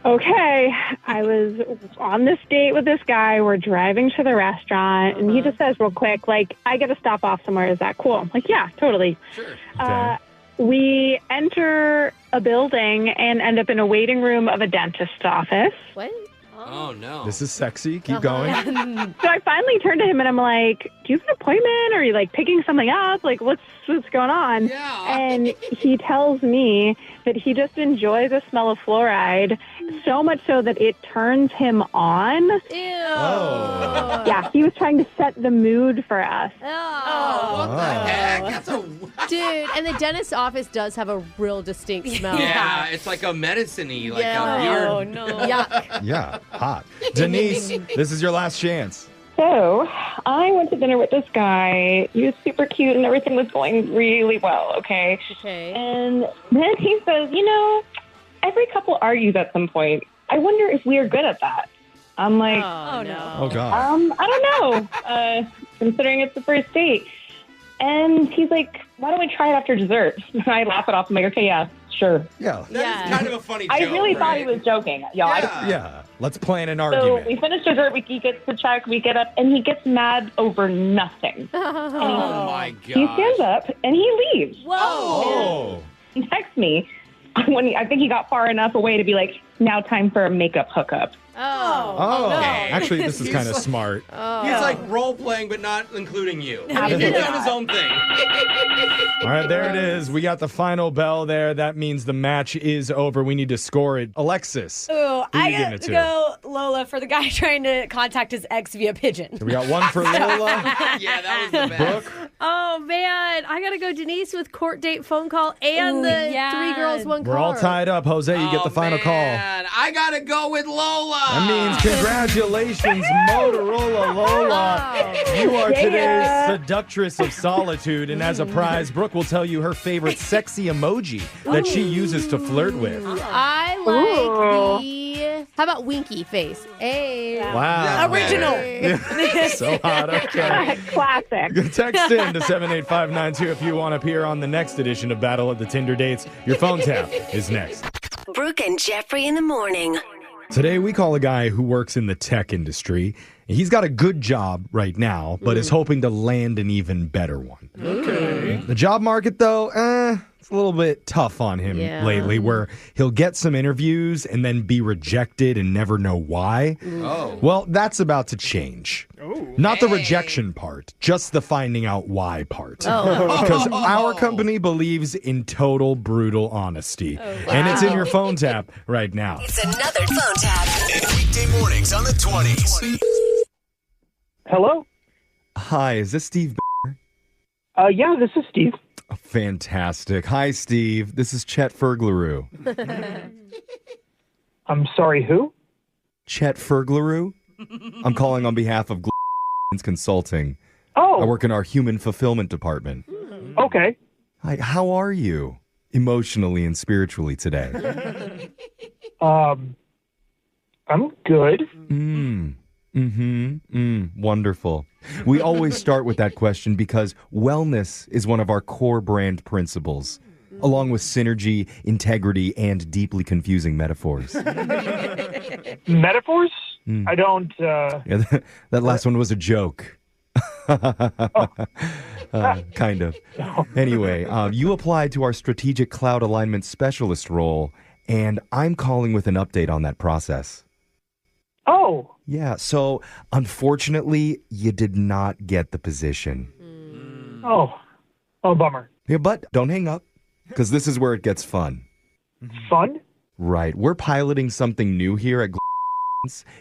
Speaker 23: Okay, I was on this date with this guy. We're driving to the restaurant, and he just says real quick, I got to stop off somewhere. Is that cool? I'm like, yeah, totally.
Speaker 9: Okay.
Speaker 23: We enter a building and end up in a waiting room of a dentist's office.
Speaker 1: What?
Speaker 8: Oh, no.
Speaker 9: This is sexy. Keep going.
Speaker 23: So I finally turn to him and I'm like, do you have an appointment? Or are you picking something up? What's going on?
Speaker 8: Yeah.
Speaker 23: And he tells me that he just enjoys the smell of fluoride so much so that it turns him on.
Speaker 1: Ew.
Speaker 9: Oh.
Speaker 23: Yeah, he was trying to set the mood for us.
Speaker 1: Oh.
Speaker 8: What the heck? That's a...
Speaker 1: Dude, and the dentist's office does have a real distinct smell.
Speaker 8: Yeah, it's like a medicine-y, like
Speaker 1: Yeah.
Speaker 8: a weird...
Speaker 6: Oh, no.
Speaker 1: Yuck.
Speaker 9: Yeah, hot. Denise, this is your last chance.
Speaker 2: So I went to dinner with this guy. He was super cute and everything was going really well, okay?
Speaker 1: Okay.
Speaker 2: And then he says, every couple argues at some point. I wonder if we are good at that. I'm like,
Speaker 1: Oh, no.
Speaker 9: Oh, God.
Speaker 2: I don't know, considering it's the first date. And he's like, why don't we try it after dessert? And I laugh it off. I'm like, okay, yeah, sure.
Speaker 9: Yeah.
Speaker 8: That is kind of a funny joke,
Speaker 2: I really thought he
Speaker 8: right?
Speaker 2: was joking. Y'all.
Speaker 9: Yeah. Let's plan an
Speaker 2: So
Speaker 9: argument.
Speaker 2: we finish dessert, he gets to check, we get up, and he gets mad over nothing.
Speaker 8: Oh, my God.
Speaker 2: He stands up, and he leaves.
Speaker 9: Oh.
Speaker 2: He texts me when I think he got far enough away to be like, now time for a makeup hookup.
Speaker 9: Oh. Actually, this is
Speaker 8: He's
Speaker 9: kind of
Speaker 8: like-
Speaker 9: smart.
Speaker 8: He's like role-playing, but not including you.
Speaker 2: Absolutely
Speaker 8: He's doing
Speaker 2: not.
Speaker 8: his own thing.
Speaker 9: All right, there it is. We got the final bell there. That means the match is over. We need to score it. Alexis.
Speaker 6: Ooh,
Speaker 9: Who you
Speaker 6: I
Speaker 9: giving
Speaker 6: gotta
Speaker 9: it to?
Speaker 6: go Lola for the guy trying to contact his ex via pigeon.
Speaker 9: We got one for Lola.
Speaker 8: Yeah, that was the best.
Speaker 9: Brooke.
Speaker 1: Oh, man. I got to go Denise with court date phone call and the 3 girls, 1 car.
Speaker 9: We're all tied up. Jose, you get the final call.
Speaker 8: I gotta go with Lola.
Speaker 9: That means congratulations, Motorola Lola. You are today's seductress of solitude. And as a prize, Brooke will tell you her favorite sexy emoji that she uses to flirt with.
Speaker 1: I like the... How about winky face? Hey.
Speaker 9: Wow.
Speaker 1: Original.
Speaker 9: So hot. Okay.
Speaker 23: Classic.
Speaker 9: Text in to 78592 if you want to appear on the next edition of Battle at the Tinder Dates. Your phone tap is next.
Speaker 11: Brooke and Jeffrey in the morning.
Speaker 9: Today, we call a guy who works in the tech industry. He's got a good job right now, but is hoping to land an even better one.
Speaker 10: Okay.
Speaker 9: The job market, though, it's a little bit tough on him lately, where he'll get some interviews and then be rejected and never know why.
Speaker 8: Oh.
Speaker 9: Well, that's about to change. Not the rejection part, just the finding out why part. Because our company believes in total brutal honesty. And it's in your phone tap right now.
Speaker 11: It's another phone tap.
Speaker 22: Weekday mornings on the 20s.
Speaker 3: Hello?
Speaker 9: Hi, is this Steve?
Speaker 3: Yeah, this is Steve.
Speaker 9: Fantastic. Hi, Steve. This is Chet Ferglaroo.
Speaker 3: I'm sorry, who?
Speaker 9: Chet Ferglaroo. I'm calling on behalf of Consulting.
Speaker 3: Oh.
Speaker 9: I work in our human fulfillment department.
Speaker 3: Okay.
Speaker 9: Hi, how are you emotionally and spiritually today?
Speaker 3: I'm good.
Speaker 9: Wonderful. We always start with that question because wellness is one of our core brand principles, along with synergy, integrity, and deeply confusing metaphors.
Speaker 3: Metaphors? I don't...
Speaker 9: Yeah, that last one was a joke. Kind of. Anyway, you applied to our strategic cloud alignment specialist role, and I'm calling with an update on that process.
Speaker 3: Oh.
Speaker 9: Yeah, so unfortunately, you did not get the position.
Speaker 3: Oh, bummer.
Speaker 9: Yeah, but don't hang up, because this is where it gets fun.
Speaker 3: Fun?
Speaker 9: Right. We're piloting something new here at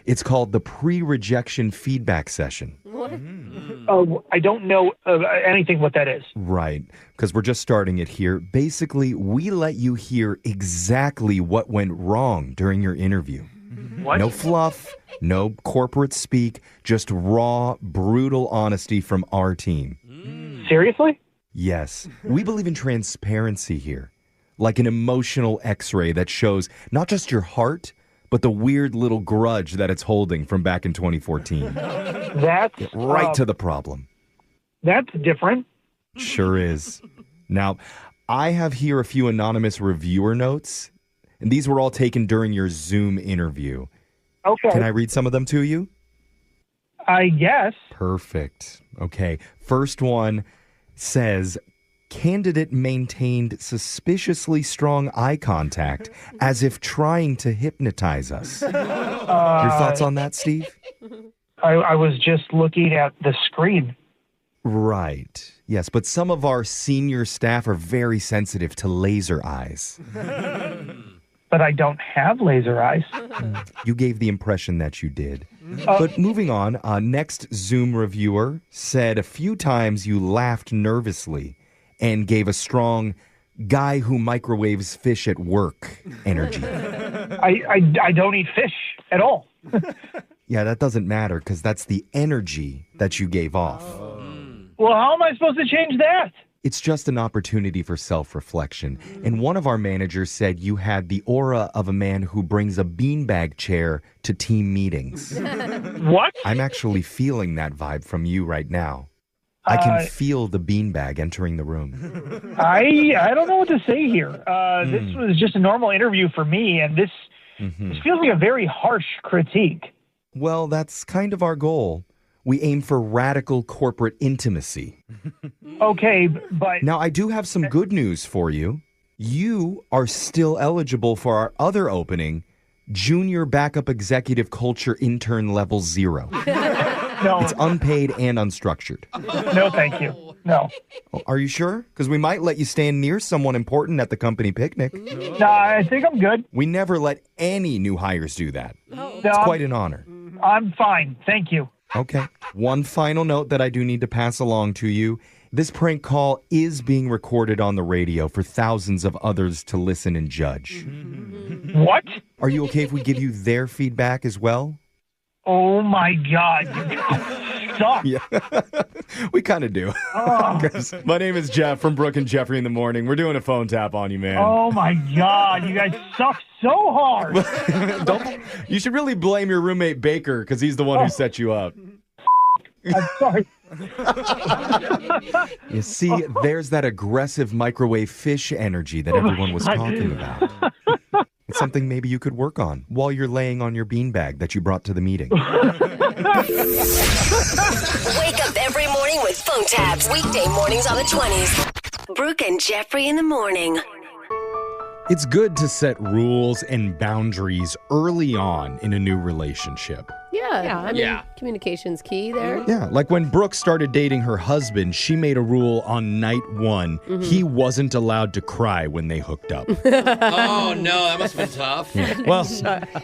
Speaker 9: It's called the pre-rejection feedback session.
Speaker 3: What? I don't know anything what that is.
Speaker 9: Right, because we're just starting it here. Basically, we let you hear exactly what went wrong during your interview.
Speaker 3: What?
Speaker 9: No fluff, no corporate speak, just raw, brutal honesty from our team.
Speaker 3: Seriously?
Speaker 9: Yes. We believe in transparency here, like an emotional x-ray that shows not just your heart, but the weird little grudge that it's holding from back in 2014.
Speaker 3: That's...
Speaker 9: Get right to the problem.
Speaker 3: That's different.
Speaker 9: Sure is. Now, I have here a few anonymous reviewer notes, and these were all taken during your Zoom interview.
Speaker 3: Okay.
Speaker 9: Can I read some of them to you?
Speaker 3: I guess.
Speaker 9: Perfect. Okay. First one says, candidate maintained suspiciously strong eye contact as if trying to hypnotize us. Your thoughts on that, Steve?
Speaker 3: I was just looking at the screen.
Speaker 9: Right. Yes, but some of our senior staff are very sensitive to laser eyes.
Speaker 3: But I don't have laser eyes.
Speaker 9: You gave the impression that you did. But moving on, next Zoom reviewer said a few times you laughed nervously and gave a strong guy who microwaves fish at work energy.
Speaker 3: I don't eat fish at all.
Speaker 9: Yeah, that doesn't matter because that's the energy that you gave off.
Speaker 3: Well, how am I supposed to change that?
Speaker 9: It's just an opportunity for self-reflection. And one of our managers said you had the aura of a man who brings a beanbag chair to team meetings.
Speaker 3: What?
Speaker 9: I'm actually feeling that vibe from you right now. I can feel the beanbag entering the room.
Speaker 3: I don't know what to say here. This was just a normal interview for me, and this feels like a very harsh critique.
Speaker 9: Well, that's kind of our goal. We aim for radical corporate intimacy.
Speaker 3: Okay, but...
Speaker 9: Now, I do have some good news for you. You are still eligible for our other opening, Junior Backup Executive Culture Intern Level 0.
Speaker 3: No.
Speaker 9: It's unpaid and unstructured.
Speaker 3: No, thank you. No.
Speaker 9: Oh, are you sure? Because we might let you stand near someone important at the company picnic.
Speaker 3: No, I think I'm good.
Speaker 9: We never let any new hires do that.
Speaker 3: No,
Speaker 9: It's quite an honor.
Speaker 3: I'm fine. Thank you.
Speaker 9: Okay. One final note that I do need to pass along to you. This prank call is being recorded on the radio for thousands of others to listen and judge.
Speaker 3: What?
Speaker 9: Are you okay if we give you their feedback as well?
Speaker 3: Oh my God, you guys suck.
Speaker 9: Yeah, we kind of do.
Speaker 3: Oh.
Speaker 9: My name is Jeff from Brooke and Jeffrey in the Morning. We're doing a phone tap on you, man.
Speaker 3: Oh my God, you guys suck so hard.
Speaker 9: You should really blame your roommate Baker because he's the one who set you up.
Speaker 3: I'm sorry.
Speaker 9: You see, there's that aggressive microwave fish energy that everyone was talking about. It's something maybe you could work on while you're laying on your beanbag that you brought to the meeting.
Speaker 11: Wake up every morning with phone taps. Weekday mornings on the 20s. Brooke and Jeffrey in the Morning.
Speaker 9: It's good to set rules and boundaries early on in a new relationship.
Speaker 1: Yeah, I mean, communication's key there.
Speaker 9: Yeah, like when Brooke started dating her husband, she made a rule on night one. He wasn't allowed to cry when they hooked up.
Speaker 8: Oh, no, that must have been tough.
Speaker 9: Yeah. Well,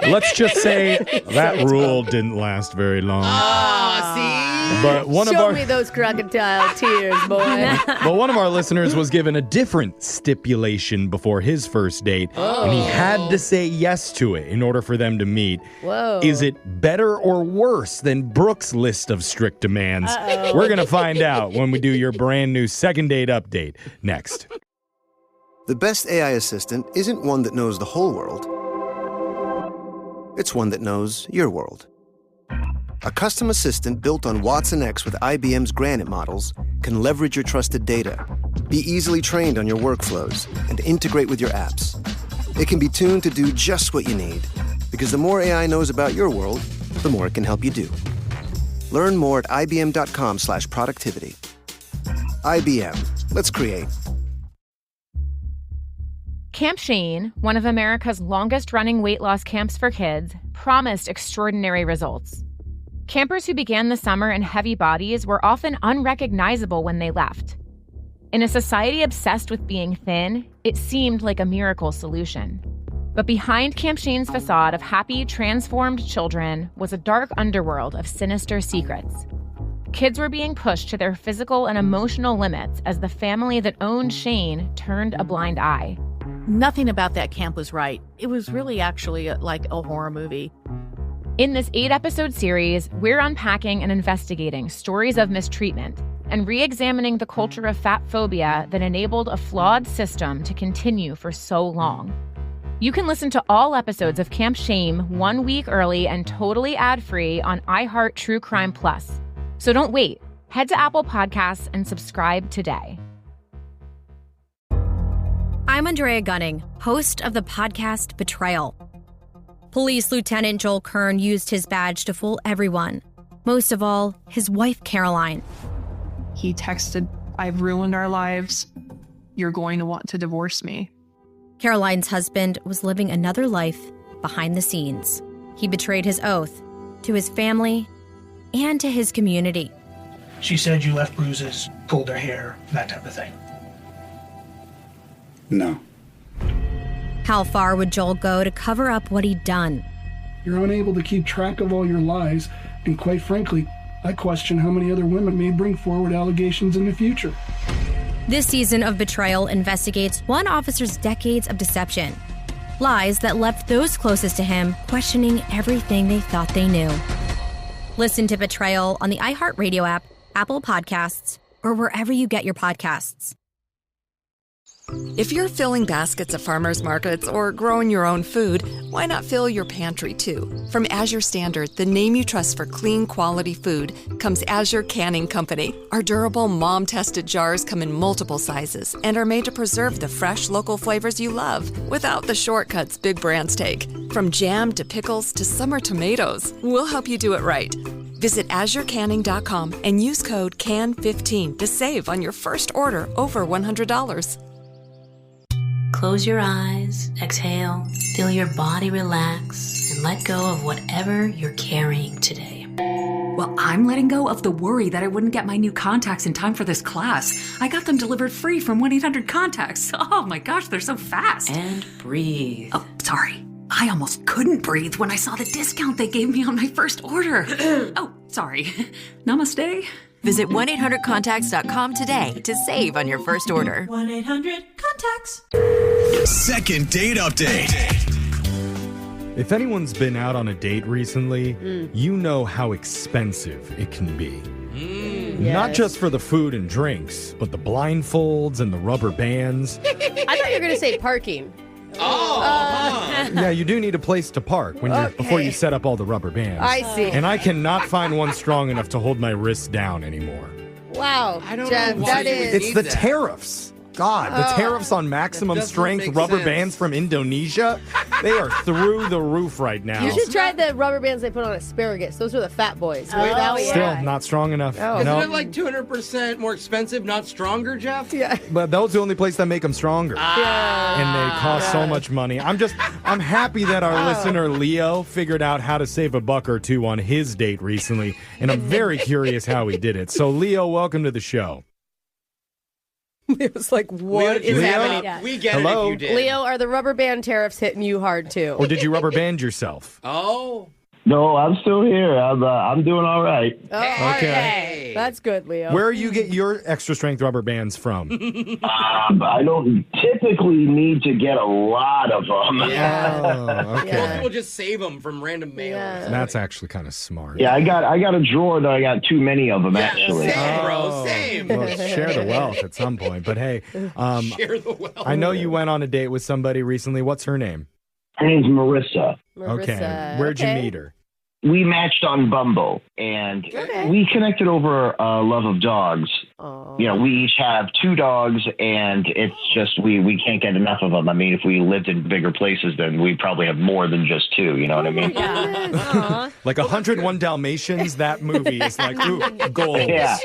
Speaker 9: let's just say that rule didn't last very long.
Speaker 8: See?
Speaker 9: But
Speaker 1: Show me those crocodile tears, boy.
Speaker 9: But one of our listeners was given a different stipulation before his first date, and he had to say yes to it in order for them to meet.
Speaker 1: Whoa.
Speaker 9: Is it better or worse than Brooke's list of strict demands? We're going to find out when we do your brand new second date update next.
Speaker 12: The best AI assistant isn't one that knows the whole world. It's one that knows your world. A custom assistant built on Watson X with IBM's Granite models can leverage your trusted data, be easily trained on your workflows, and integrate with your apps. It can be tuned to do just what you need, because the more AI knows about your world, the more it can help you do. Learn more at ibm.com/productivity. IBM. Let's create.
Speaker 13: Camp Shane, one of America's longest-running weight loss camps for kids, promised extraordinary results. Campers who began the summer in heavy bodies were often unrecognizable when they left. In a society obsessed with being thin, it seemed like a miracle solution. But behind Camp Shane's facade of happy, transformed children was a dark underworld of sinister secrets. Kids were being pushed to their physical and emotional limits as the family that owned Shane turned a blind eye.
Speaker 14: Nothing about that camp was right. It was really actually like a horror movie.
Speaker 13: In this 8-episode series, we're unpacking and investigating stories of mistreatment and re-examining the culture of fat phobia that enabled a flawed system to continue for so long. You can listen to all episodes of Camp Shame 1 week early and totally ad-free on iHeart True Crime Plus. So don't wait. Head to Apple Podcasts and subscribe today.
Speaker 15: I'm Andrea Gunning, host of the podcast Betrayal. Police Lieutenant Joel Kern used his badge to fool everyone. Most of all, his wife, Caroline.
Speaker 16: He texted, "I've ruined our lives. You're going to want to divorce me."
Speaker 15: Caroline's husband was living another life behind the scenes. He betrayed his oath to his family and to his community.
Speaker 17: She said you left bruises, pulled her hair, that type of thing.
Speaker 18: No.
Speaker 15: How far would Joel go to cover up what he'd done?
Speaker 18: You're unable to keep track of all your lies, and quite frankly, I question how many other women may bring forward allegations in the future.
Speaker 15: This season of Betrayal investigates one officer's decades of deception. Lies that left those closest to him questioning everything they thought they knew. Listen to Betrayal on the iHeartRadio app, Apple Podcasts, or wherever you get your podcasts.
Speaker 4: If you're filling baskets at farmers markets or growing your own food, why not fill your pantry too? From Azure Standard, the name you trust for clean, quality food, comes Azure Canning Company. Our durable, mom-tested jars come in multiple sizes and are made to preserve the fresh, local flavors you love without the shortcuts big brands take. From jam to pickles to summer tomatoes, we'll help you do it right. Visit AzureCanning.com and use code CAN15 to save on your first order over $100.
Speaker 5: Close your eyes, exhale, feel your body relax, and let go of whatever you're carrying today.
Speaker 7: Well, I'm letting go of the worry that I wouldn't get my new contacts in time for this class. I got them delivered free from 1-800-CONTACTS. Oh my gosh, they're so fast.
Speaker 5: And breathe.
Speaker 7: Oh, sorry. I almost couldn't breathe when I saw the discount they gave me on my first order. Oh, sorry. Namaste.
Speaker 4: Visit 1-800-CONTACTS.com today to save on your first order.
Speaker 22: 1-800-CONTACTS. Second date update.
Speaker 9: If anyone's been out on a date recently, you know how expensive it can be. Not just for the food and drinks, but the blindfolds and the rubber bands.
Speaker 1: I thought you were going to say parking.
Speaker 9: Yeah, you do need a place to park before you set up all the rubber bands.
Speaker 1: I see.
Speaker 9: And I cannot find one strong enough to hold my wrists down anymore.
Speaker 1: Wow.
Speaker 8: I don't
Speaker 1: Jeff,
Speaker 8: know why
Speaker 1: that
Speaker 8: you would
Speaker 1: is.
Speaker 9: It's
Speaker 8: need
Speaker 9: the
Speaker 8: that.
Speaker 9: tariffs. God, the tariffs on maximum
Speaker 8: That doesn't
Speaker 9: strength
Speaker 8: make
Speaker 9: rubber
Speaker 8: sense.
Speaker 9: bands from Indonesia, they are through the roof right now.
Speaker 1: You should try the rubber bands they put on asparagus. Those are the fat boys.
Speaker 9: Still not strong enough.
Speaker 1: Oh.
Speaker 8: Isn't
Speaker 9: No.
Speaker 8: it like 200% more expensive, not stronger, Jeff?
Speaker 1: Yeah.
Speaker 9: But those are the only place that make them stronger. And they cost so much money. I'm happy that our listener Leo figured out how to save a buck or two on his date recently. And I'm very curious how he did it. So Leo, welcome to the show.
Speaker 1: It was like, what is happening?
Speaker 8: Yeah. We get
Speaker 9: Hello?
Speaker 8: it if you did.
Speaker 1: Leo, are the rubber band tariffs hitting you hard too?
Speaker 9: Or did you rubber band yourself?
Speaker 8: Oh.
Speaker 19: No, I'm still here. I'm doing all right.
Speaker 1: Oh,
Speaker 9: Okay.
Speaker 1: That's good, Leo.
Speaker 9: Where you get your extra strength rubber bands from?
Speaker 19: I don't typically need to get a lot of them.
Speaker 8: Yeah.
Speaker 9: Oh, okay.
Speaker 8: Most people just save them from random mail.
Speaker 9: That's actually kind of smart.
Speaker 19: Yeah, I got a drawer that I got too many of them actually.
Speaker 8: Same, bro. Same.
Speaker 9: Well, share the wealth at some point. But hey,
Speaker 8: Share the wealth.
Speaker 9: I know you went on a date with somebody recently. What's her name?
Speaker 19: Her name's Marissa.
Speaker 9: Okay. Where'd you meet her?
Speaker 19: We matched on Bumble, and we connected over a love of dogs. You know, we each have 2 dogs, and it's just we can't get enough of them. I mean, if we lived in bigger places, then we'd probably have more than just 2. You know what I mean?
Speaker 9: Like 101 Dalmatians, that movie is like, ooh, goals.
Speaker 19: Yeah.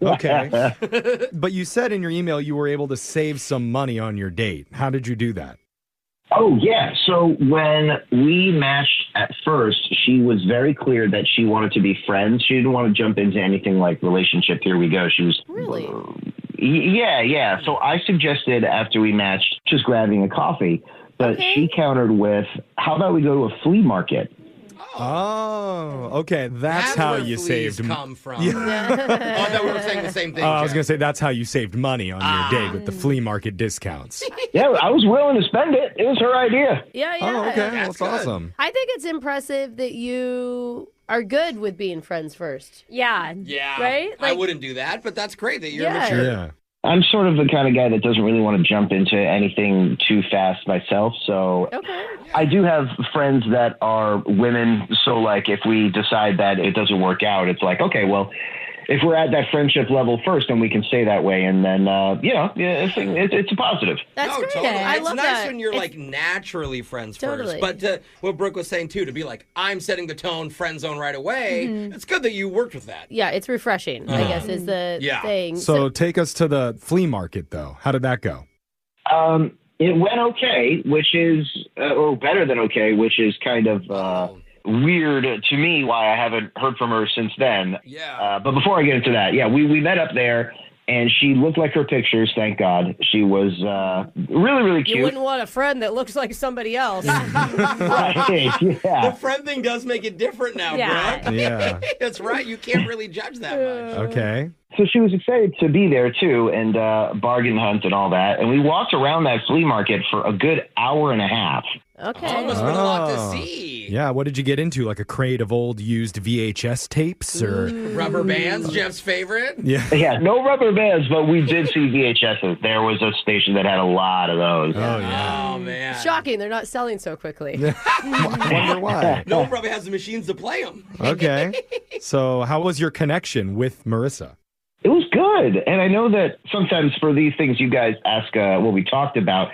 Speaker 9: Okay. But you said in your email you were able to save some money on your date. How did you do that?
Speaker 19: Oh, yeah. So when we matched at first, she was very clear that she wanted to be friends. She didn't want to jump into anything like relationship. Here we go. She was
Speaker 1: Really?
Speaker 19: Yeah. So I suggested after we matched just grabbing a coffee, but she countered with, how about we go to a flea market?
Speaker 9: Oh, okay. That's how
Speaker 8: where
Speaker 9: you
Speaker 8: fleas
Speaker 9: saved
Speaker 8: come from.
Speaker 9: Yeah.
Speaker 8: Oh, I thought we were saying the same thing.
Speaker 9: I was
Speaker 8: Jeff.
Speaker 9: going to say that's how you saved money on your date with the flea market discounts.
Speaker 19: Yeah, I was willing to spend it. It was her idea.
Speaker 1: Yeah.
Speaker 9: Oh, okay. That's awesome.
Speaker 1: I think it's impressive that you are good with being friends first.
Speaker 6: Yeah.
Speaker 8: Yeah.
Speaker 1: Right?
Speaker 8: I
Speaker 1: Like-
Speaker 8: wouldn't do that, but that's great that you're
Speaker 1: Yeah.
Speaker 8: mature.
Speaker 9: Yeah.
Speaker 19: I'm sort of the kind of guy that doesn't really want to jump into anything too fast myself. So I do have friends that are women. So like if we decide that it doesn't work out, it's like, okay, well, if we're at that friendship level first, then we can stay that way. And then, it's a positive.
Speaker 1: That's great.
Speaker 8: Totally.
Speaker 1: I
Speaker 8: It's
Speaker 1: love
Speaker 8: nice
Speaker 1: that.
Speaker 8: when you're
Speaker 1: It's-
Speaker 8: like naturally friends
Speaker 1: Totally.
Speaker 8: first. But what Brooke was saying too, to be like, I'm setting the tone, friend zone right away.
Speaker 1: Mhm.
Speaker 8: It's good that you worked with that.
Speaker 1: Yeah, it's refreshing, I guess, is the thing.
Speaker 9: So take us to the flea market, though. How did that go?
Speaker 19: It went okay, which is, or better than okay, which is kind of weird to me why I haven't heard from her since then.
Speaker 8: Yeah.
Speaker 19: But before I get into that, we met up there, and she looked like her pictures, thank God. She was really, really cute.
Speaker 1: You wouldn't want a friend that looks like somebody else.
Speaker 19: Right, yeah.
Speaker 8: The friend thing does make it different now,
Speaker 1: Yeah.
Speaker 8: Brooke.
Speaker 9: Yeah.
Speaker 8: That's right. You can't really judge that much.
Speaker 9: Okay.
Speaker 19: So she was excited to be there too, and bargain hunt and all that. And we walked around that flea market for a good hour and a half.
Speaker 1: Okay.
Speaker 8: Oh, must have been a lot to see.
Speaker 9: Yeah, what did you get into? Like a crate of old used VHS tapes or
Speaker 8: Rubber bands, Jeff's favorite.
Speaker 9: Yeah.
Speaker 19: Yeah, no rubber bands, but we did see VHSs. There was a station that had a lot of those.
Speaker 9: Oh, yeah.
Speaker 8: Oh, man.
Speaker 1: Shocking, they're not selling so quickly.
Speaker 9: Wonder why.
Speaker 8: No one probably has the machines to play them.
Speaker 9: Okay. So how was your connection with Marissa?
Speaker 19: It was good. And I know that sometimes for these things you guys ask what we talked about.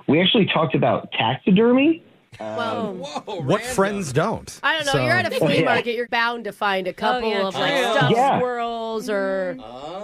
Speaker 19: We actually talked about taxidermy.
Speaker 9: What friends don't?
Speaker 1: I don't know.
Speaker 9: So-
Speaker 1: You're at a flea market. You're bound to find a couple of like stuffed squirrels or,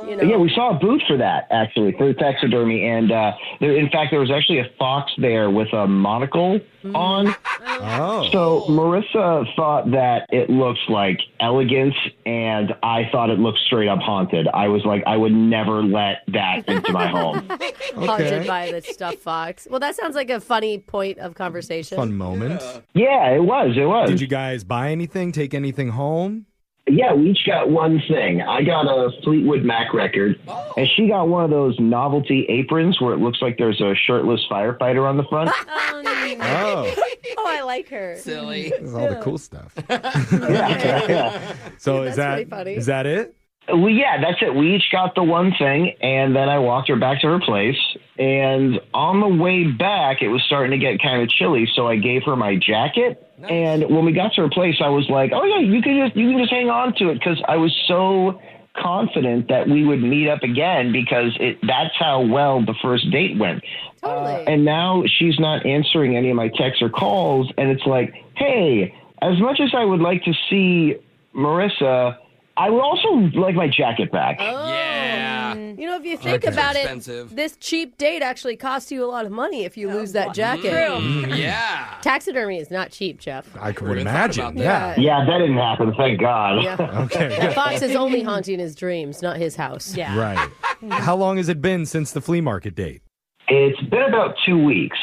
Speaker 1: you know.
Speaker 19: Yeah, we saw a booth for that, actually, for taxidermy. And in fact, there was actually a fox there with a monocle on.
Speaker 9: Oh.
Speaker 19: So Marissa thought that it looked like elegance, and I thought it looked straight up haunted. I was like, I would never let that into my home.
Speaker 1: Haunted by the stuffed fox. Well, that sounds like a funny point of conversation.
Speaker 9: Fun moment.
Speaker 19: Yeah, it was.
Speaker 9: Did you guys buy anything, take anything home?
Speaker 19: Yeah, we each got one thing. I got a Fleetwood Mac record, and she got one of those novelty aprons where it looks like there's a shirtless firefighter on the front.
Speaker 9: Oh.
Speaker 6: Oh, I like her.
Speaker 8: Silly.
Speaker 9: This is all the cool stuff.
Speaker 19: Yeah.
Speaker 9: So
Speaker 6: That's pretty funny.
Speaker 9: is that it?
Speaker 19: Well, yeah, that's it. We each got the one thing, and then I walked her back to her place. And on the way back, it was starting to get kind of chilly, so I gave her my jacket. Nice. And when we got to her place, I was like, "Oh yeah, you can just hang on to it," because I was so confident that we would meet up again because that's how well the first date went.
Speaker 6: Totally.
Speaker 19: And now she's not answering any of my texts or calls, and it's like, hey, as much as I would like to see Marissa, I would also like my jacket back.
Speaker 6: Oh.
Speaker 8: Yeah.
Speaker 6: You know, if you think
Speaker 8: Jackets are
Speaker 6: about
Speaker 8: expensive.
Speaker 6: it, this cheap date actually costs you a lot of money if you lose that jacket.
Speaker 8: Yeah.
Speaker 6: Taxidermy is not cheap, Jeff.
Speaker 9: I could
Speaker 8: Really thought
Speaker 9: imagine.
Speaker 8: about
Speaker 9: Yeah.
Speaker 19: Yeah, that didn't happen, thank God.
Speaker 6: Yeah.
Speaker 9: Okay.
Speaker 6: That fox is only haunting his dreams, not his house.
Speaker 14: Yeah.
Speaker 9: Right. How long has it been since the flea market date?
Speaker 19: It's been about 2 weeks.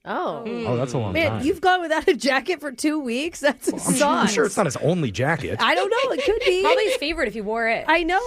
Speaker 6: Oh.
Speaker 9: Oh, that's a long
Speaker 6: Man,
Speaker 9: time.
Speaker 6: you've gone without a jacket for 2 weeks? That's
Speaker 9: I'm sure it's not his only jacket.
Speaker 6: I don't know. It could be.
Speaker 2: Probably his favorite if he wore it.
Speaker 6: I know.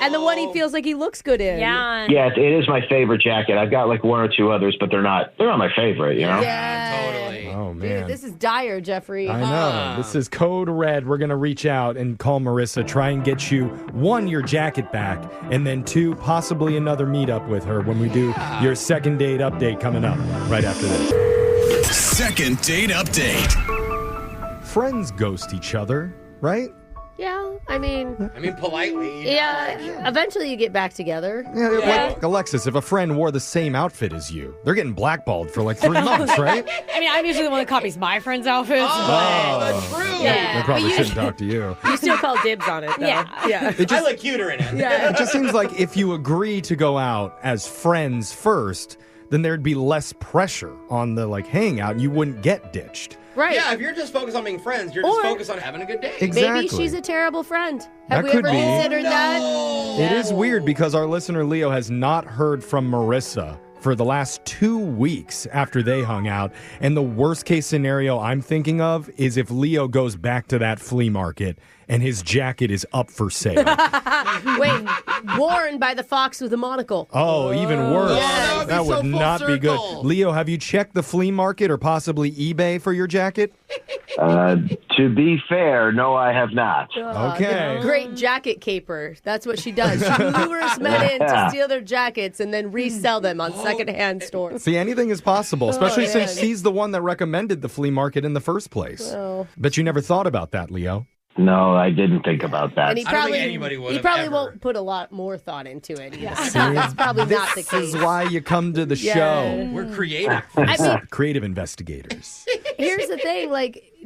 Speaker 6: And the one he feels like he looks good in.
Speaker 2: Yeah.
Speaker 19: Yeah, it is my favorite jacket. I've got like one or two others, but they're not my favorite, you know?
Speaker 6: Yeah.
Speaker 8: Totally.
Speaker 9: Oh, man.
Speaker 6: Dude, this is dire, Jeffrey.
Speaker 9: I know. This is Code Red. We're going to reach out and call Marissa, try and get you, 1, your jacket back, and then 2, possibly another meetup with her when we do your second date update coming up right after this.
Speaker 22: Second date update.
Speaker 9: Friends ghost each other, right?
Speaker 6: Yeah, I mean,
Speaker 8: politely.
Speaker 6: Yeah, eventually you get back together.
Speaker 9: Yeah, like Alexis, if a friend wore the same outfit as you, they're getting blackballed for like 3 months, right?
Speaker 2: I mean, I'm usually the one that copies my friend's outfits.
Speaker 9: that's
Speaker 8: true.
Speaker 2: Yeah.
Speaker 9: They probably
Speaker 2: But you-
Speaker 9: shouldn't talk to you.
Speaker 6: You still call dibs on it, though.
Speaker 2: Yeah.
Speaker 9: It just,
Speaker 8: I look cuter in it.
Speaker 9: it just seems like if you agree to go out as friends first, then there'd be less pressure on the hangout and you wouldn't get ditched.
Speaker 6: Right.
Speaker 8: Yeah, if you're just focused on being friends, you're just
Speaker 6: Or-
Speaker 8: focused on having a good day.
Speaker 9: Exactly.
Speaker 6: Maybe she's a terrible friend.
Speaker 9: That
Speaker 6: Have we
Speaker 9: could
Speaker 6: ever
Speaker 9: be.
Speaker 6: considered that?
Speaker 9: It is weird because our listener Leo has not heard from Marissa for the last 2 weeks after they hung out. And the worst case scenario I'm thinking of is if Leo goes back to that flea market and his jacket is up for sale.
Speaker 6: Wait, worn by the fox with a monocle.
Speaker 9: Oh, even worse.
Speaker 6: Yes.
Speaker 9: That would not be good. Leo, have you checked the flea market or possibly eBay for your jacket?
Speaker 19: To be fair, no, I have not.
Speaker 9: Okay.
Speaker 6: The great jacket caper. That's what she does. She lures men in to steal their jackets and then resell them on secondhand stores.
Speaker 9: See, anything is possible, especially
Speaker 6: man.
Speaker 9: since she's the one that recommended the flea market in the first place.
Speaker 6: Well.
Speaker 9: Bet you never thought about that, Leo.
Speaker 19: No, I didn't think about that.
Speaker 6: And he
Speaker 8: I don't
Speaker 6: probably,
Speaker 8: think anybody would
Speaker 6: he
Speaker 8: have
Speaker 6: probably
Speaker 8: ever.
Speaker 6: won't put a lot more thought into it.
Speaker 9: See?
Speaker 6: That's probably not the
Speaker 9: This
Speaker 6: case.
Speaker 9: is why you come to the
Speaker 6: Yeah.
Speaker 9: show.
Speaker 8: We're creative.
Speaker 6: I mean,
Speaker 9: Creative investigators.
Speaker 6: here's the thing.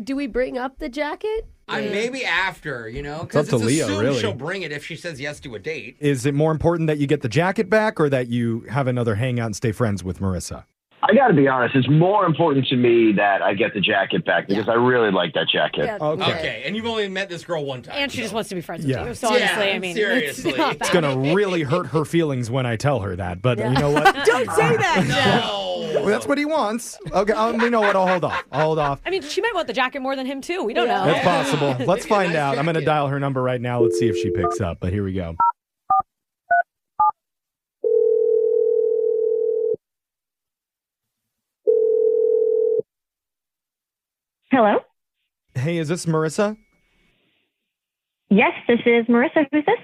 Speaker 6: Do we bring up the jacket?
Speaker 8: Maybe after,
Speaker 9: It's
Speaker 8: because
Speaker 9: up to Leo,
Speaker 8: assumed
Speaker 9: really.
Speaker 8: she'll bring it if she says yes to a date.
Speaker 9: Is it more important that you get the jacket back or that you have another hangout and stay friends with Marissa?
Speaker 19: I got to be honest, it's more important to me that I get the jacket back because I really like that jacket.
Speaker 6: Yeah.
Speaker 8: Okay, and you've only met this girl one time.
Speaker 2: And she just wants to be friends with
Speaker 9: Yeah.
Speaker 2: you. So honestly,
Speaker 8: Yeah,
Speaker 2: I mean,
Speaker 8: seriously.
Speaker 2: it's not
Speaker 9: It's
Speaker 2: bad.
Speaker 9: going to really hurt her feelings when I tell her that. But you know what?
Speaker 6: Don't say that, Jeff.
Speaker 8: No.
Speaker 9: Well, that's what he wants. Okay, you know what? I'll hold off.
Speaker 2: I mean, she might want the jacket more than him too. We don't know.
Speaker 9: That's possible. Let's
Speaker 8: Maybe a
Speaker 9: find
Speaker 8: nice
Speaker 9: out. I'm going to
Speaker 8: jacket.
Speaker 9: dial her number right now. Let's see if she picks up. But here we go.
Speaker 23: Hello?
Speaker 9: Hey, is this Marissa?
Speaker 23: Yes, this is Marissa. Who's this?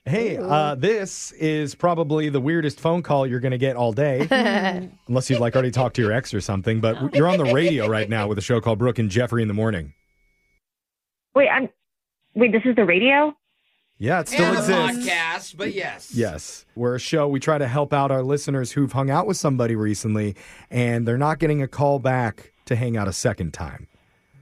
Speaker 9: Hey, this is probably the weirdest phone call you're going to get all day. Unless you've already talked to your ex or something. But you're on the radio right now with a show called Brooke and Jeffrey in the Morning.
Speaker 23: Wait, this is the radio?
Speaker 9: Yeah, it still
Speaker 8: And a
Speaker 9: exists.
Speaker 8: podcast, but yes.
Speaker 9: Yes. We're a show. We try to help out our listeners who've hung out with somebody recently, and they're not getting a call back to hang out a second time.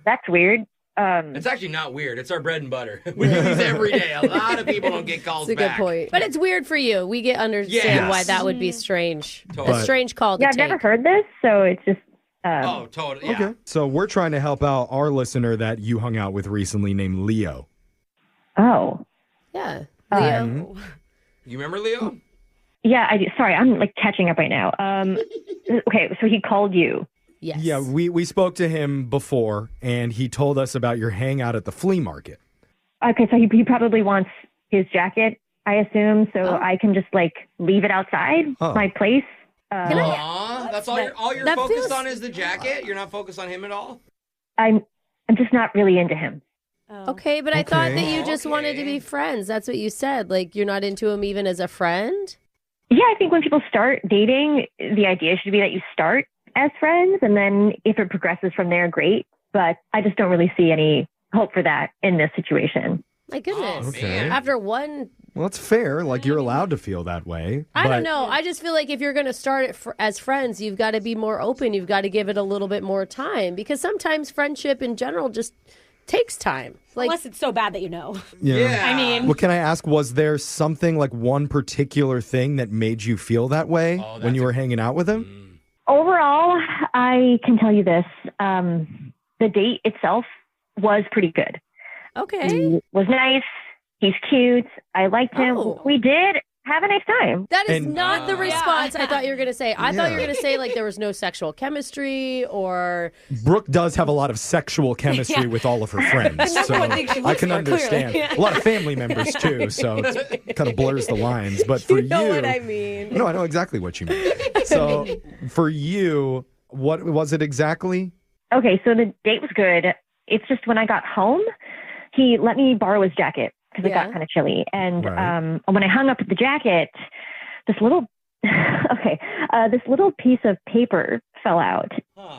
Speaker 23: That's weird.
Speaker 8: It's actually not weird. It's our bread and butter. We do these every day. A lot of people don't get calls
Speaker 6: That's a good
Speaker 8: back.
Speaker 6: point. But it's weird for you. We get understand
Speaker 8: Yes.
Speaker 6: why that would be strange.
Speaker 8: Totally.
Speaker 6: A strange call to
Speaker 23: Yeah, I've
Speaker 6: take.
Speaker 23: never heard this, so it's just...
Speaker 8: Oh, totally. Yeah.
Speaker 9: Okay. So we're trying to help out our listener that you hung out with recently named Leo.
Speaker 23: Oh.
Speaker 6: Yeah.
Speaker 23: Leo.
Speaker 8: You remember Leo?
Speaker 23: Yeah, I do. Sorry, I'm catching up right now. Okay, so he called you.
Speaker 6: Yes.
Speaker 9: Yeah, we spoke to him before, and he told us about your hangout at the flea market.
Speaker 10: Okay, so he probably wants his jacket, I assume, so I can just like leave it outside my place.
Speaker 8: That's all you're
Speaker 1: that
Speaker 8: focused
Speaker 1: feels-
Speaker 8: on is the jacket? You're not focused on him at all?
Speaker 10: I'm just not really into him.
Speaker 1: Okay, but I thought that you just wanted to be friends. That's what you said. Like, you're not into him even as a friend?
Speaker 10: Yeah, I think when people start dating, the idea should be that you start as friends, and then if it progresses from there, great. But I just don't really see any hope for that in this situation.
Speaker 1: My goodness.
Speaker 9: Okay.
Speaker 1: After one,
Speaker 9: Well, it's fair. Like, you're allowed to feel that way.
Speaker 1: I don't know. I just feel like if you're going to start it as friends, you've got to be more open. You've got to give it a little bit more time, because sometimes friendship in general just takes time. Like,
Speaker 2: unless it's so bad that you know.
Speaker 9: Yeah.
Speaker 2: I mean,
Speaker 9: Well, can I ask, was there something, like one particular thing that made you feel that way when you were hanging out with him?
Speaker 10: Overall, I can tell you this. The date itself was pretty good.
Speaker 1: Okay.
Speaker 10: He was nice. He's cute. I liked him. We did have a nice time.
Speaker 1: that is not the response I thought you were going to say. I thought you were going to say, like, there was no sexual chemistry or...
Speaker 9: Brooke does have a lot of sexual chemistry with all of her friends.
Speaker 1: That's
Speaker 9: So
Speaker 1: one thing she
Speaker 9: I
Speaker 1: looks
Speaker 9: can
Speaker 1: for,
Speaker 9: understand.
Speaker 1: clearly.
Speaker 9: A lot of family members, too. So it kind of blurs the lines. But for you...
Speaker 1: know what I mean.
Speaker 9: No, I know exactly what you mean. So for you, what was it exactly?
Speaker 10: Okay, so the date was good. It's just when I got home, he let me borrow his jacket because it got kind of chilly. And when I hung up the jacket, this little piece of paper fell out.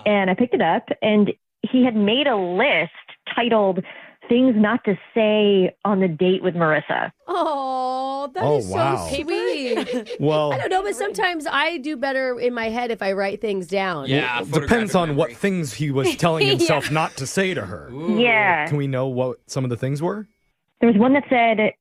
Speaker 10: And I picked it up, and he had made a list titled "Things Not to Say on the Date with Marissa."
Speaker 1: Oh, that
Speaker 9: Oh,
Speaker 1: is
Speaker 9: wow.
Speaker 1: so sweet.
Speaker 9: Well-
Speaker 1: I don't know, but sometimes I do better in my head if I write things down.
Speaker 9: Well, depends on what things he was telling himself not to say to her.
Speaker 10: Yeah.
Speaker 9: Can we know what some of the things were?
Speaker 10: There was one that said,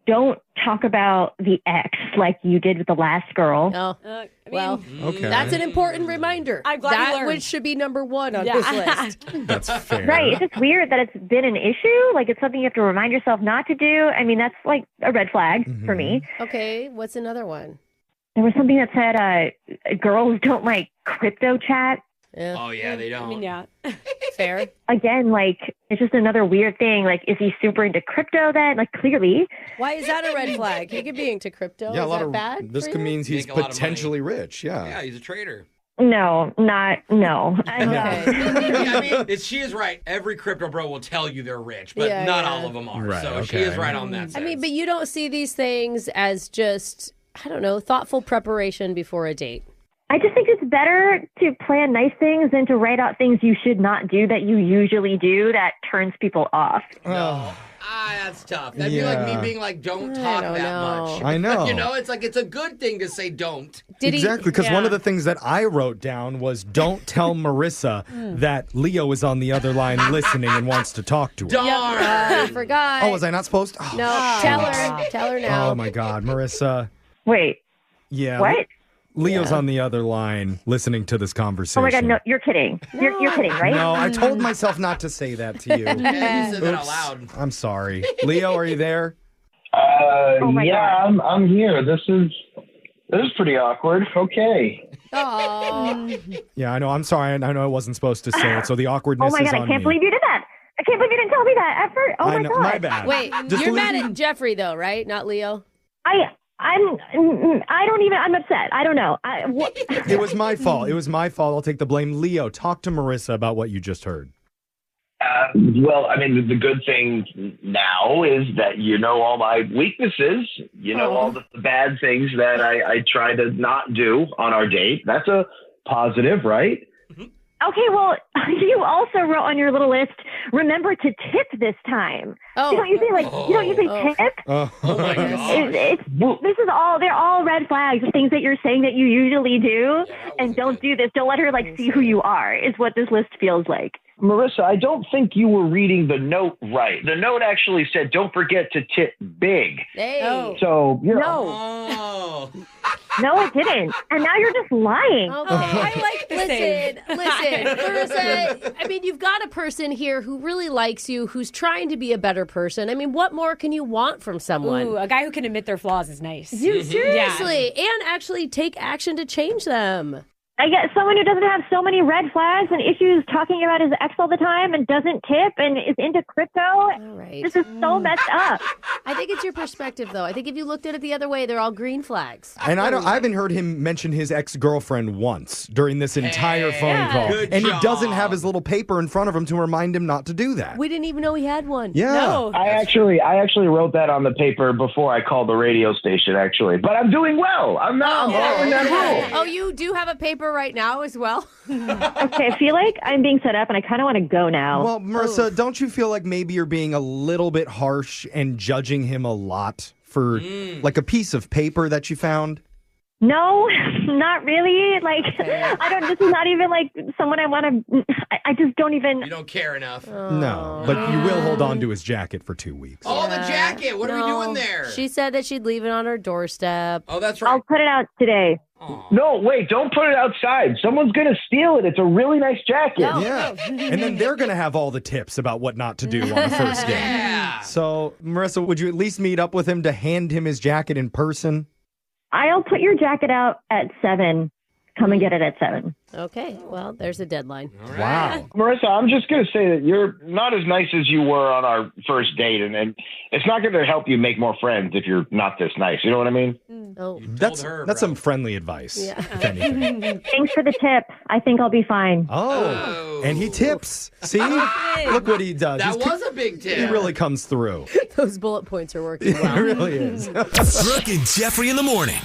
Speaker 10: "Don't talk about the ex like you did with the last girl."
Speaker 1: Oh, well,
Speaker 9: Okay.
Speaker 1: that's an important reminder.
Speaker 2: I'm glad you
Speaker 1: that
Speaker 2: learned.
Speaker 1: which should be number one on this list.
Speaker 9: That's fair.
Speaker 10: Right. It's just weird that it's been an issue. Like, it's something you have to remind yourself not to do. I mean, that's like a red flag for me.
Speaker 1: Okay, what's another one?
Speaker 10: There was something that said girls don't like crypto chat.
Speaker 1: Yeah.
Speaker 8: Oh, yeah, they don't.
Speaker 2: I mean, yeah.
Speaker 1: Fair.
Speaker 10: Again, like, it's just another weird thing. Like, is he super into crypto then? Like, clearly.
Speaker 1: Why is that a red flag? He could be into crypto.
Speaker 9: Yeah,
Speaker 1: is that bad?
Speaker 9: This
Speaker 1: for
Speaker 9: could
Speaker 1: you?
Speaker 9: means he's
Speaker 8: Make a lot of
Speaker 9: potentially rich. Yeah.
Speaker 8: Yeah, he's a trader.
Speaker 10: No.
Speaker 1: Okay.
Speaker 8: I mean, she is right. Every crypto bro will tell you they're rich, but
Speaker 1: Yeah,
Speaker 8: not
Speaker 1: yeah.
Speaker 8: all of them are.
Speaker 9: Right,
Speaker 8: so she
Speaker 9: okay.
Speaker 8: is right on that
Speaker 1: I
Speaker 8: sense.
Speaker 1: mean, but you don't see these things as just, I don't know, thoughtful preparation before a date.
Speaker 10: I just think it's better to plan nice things than to write out things you should not do that you usually do that turns people off.
Speaker 8: That's tough. That'd be like me being like, don't talk
Speaker 1: don't
Speaker 8: that
Speaker 1: know.
Speaker 8: much.
Speaker 9: I know.
Speaker 8: You know, it's like, it's a good thing to say don't.
Speaker 9: Exactly, because one of the things that I wrote down was don't tell Marissa that Leo is on the other line listening and wants to talk to her.
Speaker 8: Darn.
Speaker 1: I forgot.
Speaker 9: Oh, was I not supposed to? Oh,
Speaker 1: No, tell her. Tell her now.
Speaker 9: oh my God, Marissa.
Speaker 10: Wait.
Speaker 9: Yeah.
Speaker 10: What?
Speaker 9: Leo's on the other line listening to this conversation.
Speaker 10: Oh my God, no, you're kidding. You're kidding, right?
Speaker 9: No, I told myself not to say that to you.
Speaker 8: Yeah, you said that out
Speaker 9: Oops.
Speaker 8: loud.
Speaker 9: I'm sorry. Leo, are you there?
Speaker 20: I'm here. This is pretty awkward. Okay.
Speaker 1: Oh.
Speaker 9: Yeah, I know. I'm sorry. I know I wasn't supposed to say it, so the awkwardness
Speaker 10: Oh my
Speaker 9: is
Speaker 10: God,
Speaker 9: on
Speaker 10: I can't
Speaker 9: me.
Speaker 10: believe you did that. I can't believe you didn't tell me that at first. Oh
Speaker 9: I
Speaker 10: my
Speaker 9: know.
Speaker 10: God.
Speaker 9: My bad.
Speaker 1: Wait,
Speaker 9: Just
Speaker 1: you're
Speaker 9: leave-
Speaker 1: mad at Jeffrey, though, right? Not Leo?
Speaker 10: I'm upset. I don't know.
Speaker 9: It was my fault. It was my fault. I'll take the blame. Leo, talk to Marissa about what you just heard.
Speaker 20: Well, I mean, the good thing now is that you know all my weaknesses. You know all the bad things that I try to not do on our date. That's a positive, right?
Speaker 10: Okay, well, you also wrote on your little list, remember to tip this time.
Speaker 1: Oh.
Speaker 10: You don't usually tip.
Speaker 9: Oh
Speaker 8: my God.
Speaker 10: They're all red flags, things that you're saying that you usually do, and don't do this. Don't let her see who you are, is what this list feels like.
Speaker 20: Marissa, I don't think you were reading the note right. The note actually said, don't forget to tip big.
Speaker 1: Hey.
Speaker 20: So, you know.
Speaker 8: Oh.
Speaker 10: No, I didn't. And now you're just lying.
Speaker 1: Okay, I like listen, Marissa, I mean, you've got a person here who really likes you, who's trying to be a better person. I mean, what more can you want from someone?
Speaker 2: Ooh, a guy who can admit their flaws is nice.
Speaker 1: Seriously, and actually take action to change them.
Speaker 10: I get someone who doesn't have so many red flags and issues talking about his ex all the time and doesn't tip and is into crypto. All
Speaker 1: right.
Speaker 10: This is so messed up.
Speaker 1: I think it's your perspective, though. I think if you looked at it the other way, they're all green flags.
Speaker 9: And I haven't heard him mention his ex-girlfriend once during this entire phone call.
Speaker 8: Good
Speaker 9: And
Speaker 8: job.
Speaker 9: he doesn't have his little paper in front of him to remind him not to do that.
Speaker 1: We didn't even know he had one.
Speaker 9: Yeah.
Speaker 1: No.
Speaker 20: I actually wrote that on the paper before I called the radio station, actually. But I'm doing well. I'm not following that rule.
Speaker 1: Oh, you do have a paper right now as well?
Speaker 10: Okay, I feel like I'm being set up and I kind of want to go now.
Speaker 9: Well, Marissa, don't you feel like maybe you're being a little bit harsh and judging him a lot for like a piece of paper that you found?
Speaker 10: No, not really. Like, this is not even like someone I want to, I just don't even.
Speaker 8: You don't care enough.
Speaker 9: No, but you will hold on to his jacket for 2 weeks.
Speaker 8: Oh, the jacket. What are we doing there?
Speaker 1: She said that she'd leave it on her doorstep.
Speaker 8: Oh, that's right.
Speaker 10: I'll put it out today.
Speaker 20: No, wait, don't put it outside. Someone's going to steal it. It's a really nice jacket.
Speaker 9: Yeah. And then they're going to have all the tips about what not to do on the first date.
Speaker 8: Yeah.
Speaker 9: So, Marissa, would you at least meet up with him to hand him his jacket in person?
Speaker 10: I'll put your jacket out at 7. Come and get it at 7.
Speaker 1: Okay, well, there's a deadline.
Speaker 9: Wow.
Speaker 20: Marissa, I'm just going to say that you're not as nice as you were on our first date, and it's not going to help you make more friends if you're not this nice. You know what I mean?
Speaker 1: Oh,
Speaker 9: That's some friendly advice, if anything.
Speaker 10: Thanks for the tip. I think I'll be fine.
Speaker 9: Oh, and he tips. See? Look what he does.
Speaker 8: That was a big tip.
Speaker 9: He really comes through.
Speaker 1: Those bullet points are working
Speaker 9: It
Speaker 1: well.
Speaker 9: really is.
Speaker 22: Brooke and Jeffrey in the morning.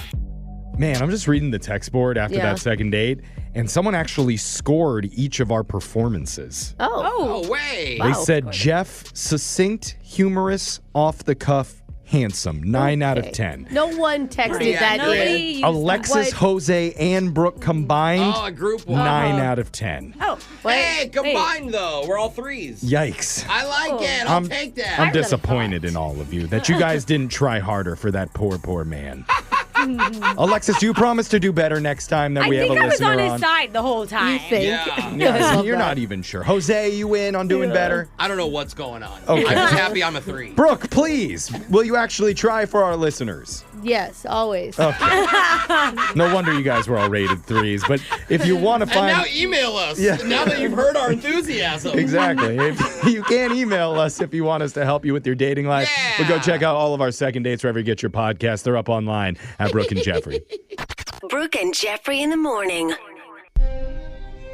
Speaker 9: Man, I'm just reading the text board after
Speaker 1: Yeah.
Speaker 9: that second date, and someone actually scored each of our performances.
Speaker 1: Oh.
Speaker 8: No way.
Speaker 9: They said Jeff, succinct, humorous, off the cuff, handsome. 9 out of 10.
Speaker 1: No one texted
Speaker 8: Pretty
Speaker 1: that
Speaker 8: accurate.
Speaker 1: in.
Speaker 9: Alexis, Jose, and Brooke combined,
Speaker 8: Oh, a group one.
Speaker 9: 9 out of 10.
Speaker 1: Oh,
Speaker 8: Hey, combined though. We're all threes.
Speaker 9: Yikes.
Speaker 8: I like it. I'll take that.
Speaker 9: I'm disappointed in all of you that you guys didn't try harder for that poor man. Alexis, do you promise to do better next time that we have a
Speaker 6: I was
Speaker 9: listener
Speaker 6: on
Speaker 9: on?
Speaker 6: his side the whole time.
Speaker 1: You think?
Speaker 8: Yeah.
Speaker 9: Yeah, you're not even sure. Jose, you in on doing better?
Speaker 8: I don't know what's going on.
Speaker 9: Okay.
Speaker 8: I'm just happy I'm a 3.
Speaker 9: Brooke, please, will you actually try for our listeners?
Speaker 1: Yes, always.
Speaker 9: Okay. No wonder you guys were all rated 3s, but if you want to
Speaker 8: And
Speaker 9: find...
Speaker 8: now email us.
Speaker 9: Yeah.
Speaker 8: Now that you've heard our enthusiasm.
Speaker 9: Exactly. If you can email us if you want us to help you with your dating life. But go check out all of our second dates wherever you get your podcast. They're up online at Brooke and Jeffrey.
Speaker 3: Brooke and Jeffrey in the morning.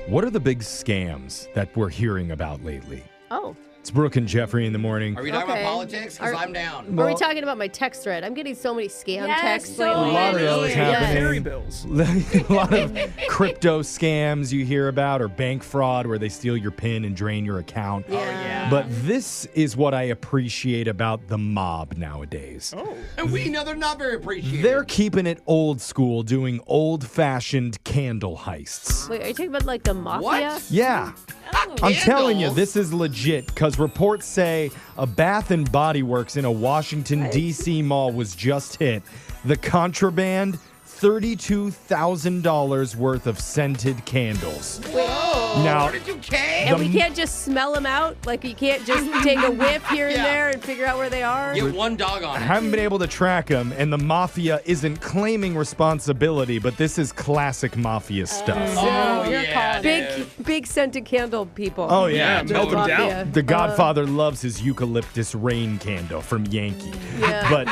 Speaker 9: What are the big scams that we're hearing about lately?
Speaker 1: Oh.
Speaker 9: It's Brooke and Jeffrey in the morning.
Speaker 8: Are we talking
Speaker 1: Okay.
Speaker 8: about politics? Because I'm down.
Speaker 1: Are we talking about my text thread? I'm getting so many scam
Speaker 6: Yes,
Speaker 1: texts
Speaker 6: so
Speaker 1: lately.
Speaker 9: A lot of those
Speaker 1: Yeah.
Speaker 9: happening. A lot of crypto scams you hear about, or bank fraud where they steal your PIN and drain your account.
Speaker 8: Yeah.
Speaker 9: But this is what I appreciate about the mob nowadays.
Speaker 8: Oh. And we know they're not very appreciated.
Speaker 9: They're keeping it old school, doing old-fashioned candle heists.
Speaker 1: Wait, are you talking about like the mafia?
Speaker 8: What?
Speaker 9: Yeah. I'm telling you,
Speaker 8: Candles?
Speaker 9: this is legit because reports say a Bath and Body Works in a Washington, D.C. mall was just hit. The contraband, $32,000 worth of scented candles. Now,
Speaker 1: And we can't just smell them out? Like, you can't just take a whiff here and there and figure out where they are?
Speaker 8: Get one dog on
Speaker 9: I
Speaker 8: it.
Speaker 9: haven't been able to track them, and the mafia isn't claiming responsibility, but this is classic mafia stuff.
Speaker 8: Oh, yeah.
Speaker 1: Big scented candle people.
Speaker 9: Oh, yeah.
Speaker 1: Melt them down.
Speaker 9: The Godfather loves his eucalyptus rain candle from Yankee.
Speaker 1: Yeah.
Speaker 9: But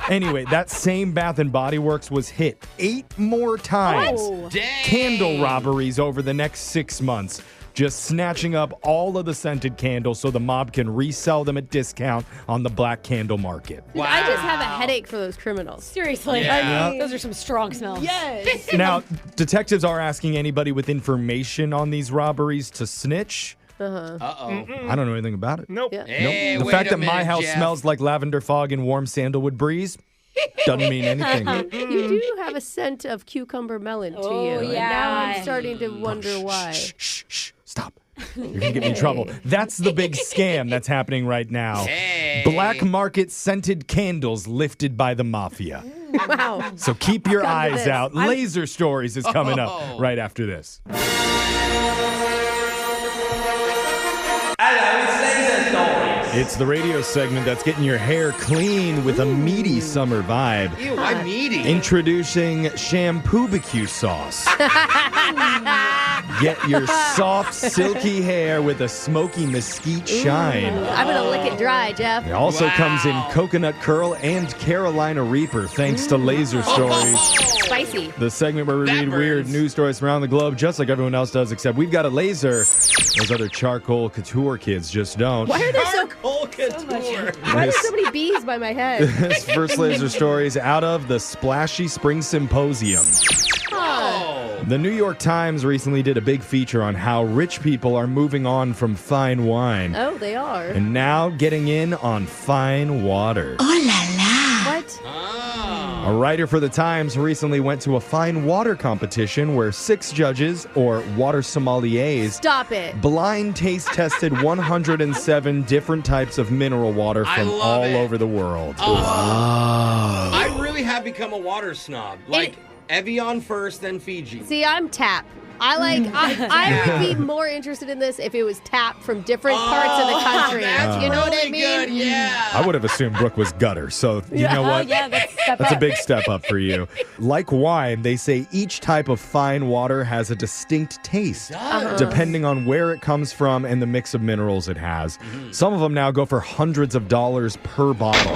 Speaker 9: anyway, that same Bath and Body Works was hit 8 more times.
Speaker 1: Oh.
Speaker 8: Dang.
Speaker 9: Candle robberies over the next 6 months. Just snatching up all of the scented candles so the mob can resell them at discount on the black candle market.
Speaker 1: Dude, I just have a headache for those criminals.
Speaker 6: Seriously.
Speaker 8: Yeah.
Speaker 6: I mean, those are some strong smells.
Speaker 1: Yes.
Speaker 9: Now, detectives are asking anybody with information on these robberies to snitch.
Speaker 8: Uh-oh.
Speaker 9: I don't know anything about it.
Speaker 11: Nope.
Speaker 1: Yeah.
Speaker 8: Hey,
Speaker 9: The
Speaker 8: wait
Speaker 9: fact
Speaker 8: a
Speaker 9: that my
Speaker 8: minute,
Speaker 9: house
Speaker 8: Jeff.
Speaker 9: smells like lavender fog and warm sandalwood breeze doesn't mean anything.
Speaker 1: You do have a scent of cucumber melon to you. And now I'm starting to wonder why.
Speaker 9: Shh, stop. You're going to get me in trouble. That's the big scam that's happening right now.
Speaker 8: Hey.
Speaker 9: Black market scented candles lifted by the mafia.
Speaker 1: Wow.
Speaker 9: So keep your
Speaker 1: Come to
Speaker 9: eyes
Speaker 1: this.
Speaker 9: out. Laser Stories is coming up
Speaker 8: Oh.
Speaker 9: right after this.
Speaker 21: Hello, it's Laser Stories.
Speaker 9: It's the radio segment that's getting your hair clean with a meaty summer vibe.
Speaker 8: Ew, I'm meaty.
Speaker 9: Introducing Shampoo BBQ sauce. Get your soft, silky hair with a smoky mesquite shine.
Speaker 1: I'm going to lick it dry, Jeff.
Speaker 9: It also comes in coconut curl and Carolina Reaper, thanks to Laser Stories.
Speaker 1: Spicy.
Speaker 9: The segment where we read weird news stories from around the globe, just like everyone else does, except we've got a laser. Those other charcoal couture kids just don't.
Speaker 1: Why are there
Speaker 8: Charcoal couture?
Speaker 1: Why are there so many bees by my head?
Speaker 9: This first Laser Story is out of the Splashy Spring Symposium. The New York Times recently did a big feature on how rich people are moving on from fine wine.
Speaker 1: Oh, they are.
Speaker 9: And now getting in on fine water.
Speaker 1: Oh la la. What?
Speaker 9: A writer for the Times recently went to a fine water competition where 6 judges, or water sommeliers,
Speaker 1: Stop it.
Speaker 9: blind taste tested 107 different types of mineral water from all over the world.
Speaker 8: I really have become a water snob. Like Evian first, then Fiji.
Speaker 1: See, I'm tap. I would be more interested in this if it was tap from different parts of the country. You know what I mean?
Speaker 8: Good, yeah.
Speaker 9: I would have assumed Brooke was gutter, so you know what? That's a big step up for you. Like wine, they say each type of fine water has a distinct taste, depending on where it comes from and the mix of minerals it has. Some of them now go for hundreds of dollars per bottle.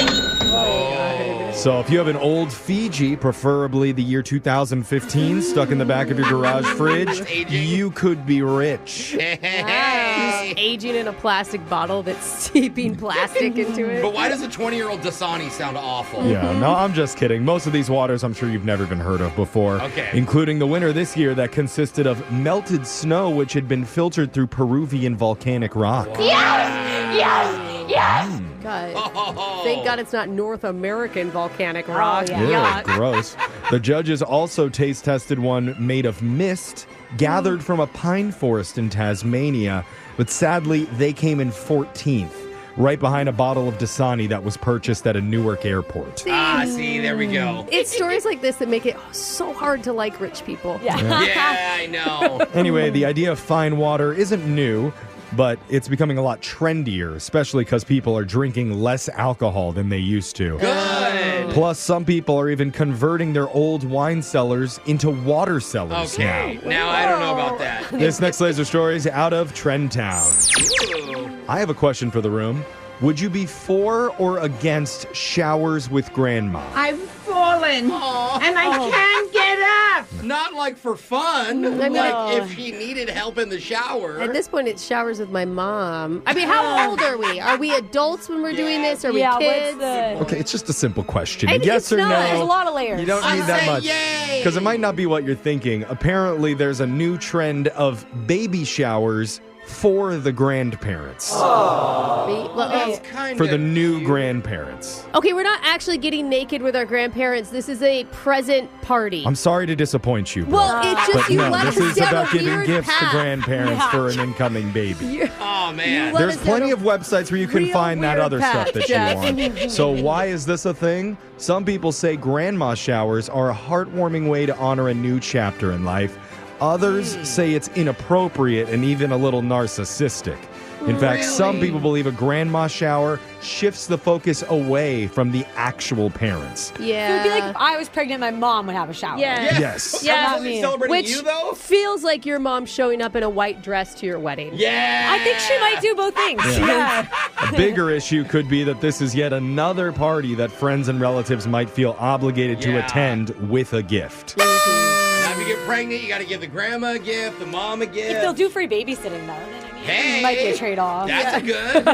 Speaker 9: So if you have an old Fiji, preferably the year 2015, stuck in the back of your garage fridge, you could be rich.
Speaker 1: Just aging in a plastic bottle that's seeping plastic into it.
Speaker 8: But why does a 20-year-old Dasani sound awful?
Speaker 9: Yeah, no, I'm just kidding. Most of these waters I'm sure you've never even heard of before.
Speaker 8: Okay.
Speaker 9: Including the winter this year that consisted of melted snow which had been filtered through Peruvian volcanic rock.
Speaker 1: Yes! God. Thank God it's not North American volcanic rock.
Speaker 9: Ugh, gross. The judges also taste tested one made of mist gathered from a pine forest in Tasmania, but sadly they came in 14th, right behind a bottle of Dasani that was purchased at a Newark airport.
Speaker 8: See, there we go.
Speaker 1: It's stories like this that make it so hard to like rich people.
Speaker 8: Yeah, I know.
Speaker 9: Anyway, the idea of fine water isn't new, but it's becoming a lot trendier, especially because people are drinking less alcohol than they used to.
Speaker 8: Good.
Speaker 9: Plus, some people are even converting their old wine cellars into water cellars now.
Speaker 8: Now I don't know about that.
Speaker 9: This next Laser Story is out of Trend Town. I have a question for the room. Would you be for or against showers with grandma?
Speaker 11: I've fallen, and I can't get up.
Speaker 8: Not like for fun.
Speaker 1: I mean,
Speaker 8: like if she needed help in the shower.
Speaker 1: At this point, it's showers with my mom. I mean, how old are we? Are we adults when we're doing this? Are we kids?
Speaker 9: Okay, it's just a simple question.
Speaker 1: I think
Speaker 9: Yes or
Speaker 1: it's
Speaker 9: no?
Speaker 1: not. There's a lot of layers.
Speaker 9: You don't need that much. Because it might not be what you're thinking. Apparently, there's a new trend of baby showers for the grandparents. For the new grandparents.
Speaker 1: Okay, we're not actually getting naked with our grandparents. This is a present party.
Speaker 9: I'm sorry to disappoint you. Brooke,
Speaker 1: Well, it's just
Speaker 9: but
Speaker 1: you
Speaker 9: no,
Speaker 1: led
Speaker 9: this
Speaker 1: us
Speaker 9: is
Speaker 1: down
Speaker 9: about
Speaker 1: a
Speaker 9: giving
Speaker 1: weird
Speaker 9: gifts
Speaker 1: path.
Speaker 9: to grandparents
Speaker 1: Yeah.
Speaker 9: for an incoming baby.
Speaker 8: Oh, man.
Speaker 9: There's plenty of websites where you can find that
Speaker 1: weird
Speaker 9: other
Speaker 1: path,
Speaker 9: stuff that
Speaker 1: Jeff.
Speaker 9: you want. So why is this a thing? Some people say grandma showers are a heartwarming way to honor a new chapter in life. Others say it's inappropriate and even a little narcissistic. In fact, some people believe a grandma shower shifts the focus away from the actual parents.
Speaker 1: Yeah.
Speaker 6: It would be like if I was pregnant, my mom would have a shower.
Speaker 1: Yeah.
Speaker 9: Yes.
Speaker 1: Yeah.
Speaker 8: Celebrating you, though?
Speaker 1: Feels like your mom showing up in a white dress to your wedding.
Speaker 8: Yeah.
Speaker 6: I think she might do both things.
Speaker 9: Yeah. A bigger issue could be that this is yet another party that friends and relatives might feel obligated to attend with a gift.
Speaker 8: Now, if you get pregnant, you got to give the grandma a gift, the mom a gift.
Speaker 6: If they'll do free babysitting, though, then
Speaker 8: Hey,
Speaker 6: it might be a trade-off.
Speaker 8: That's a good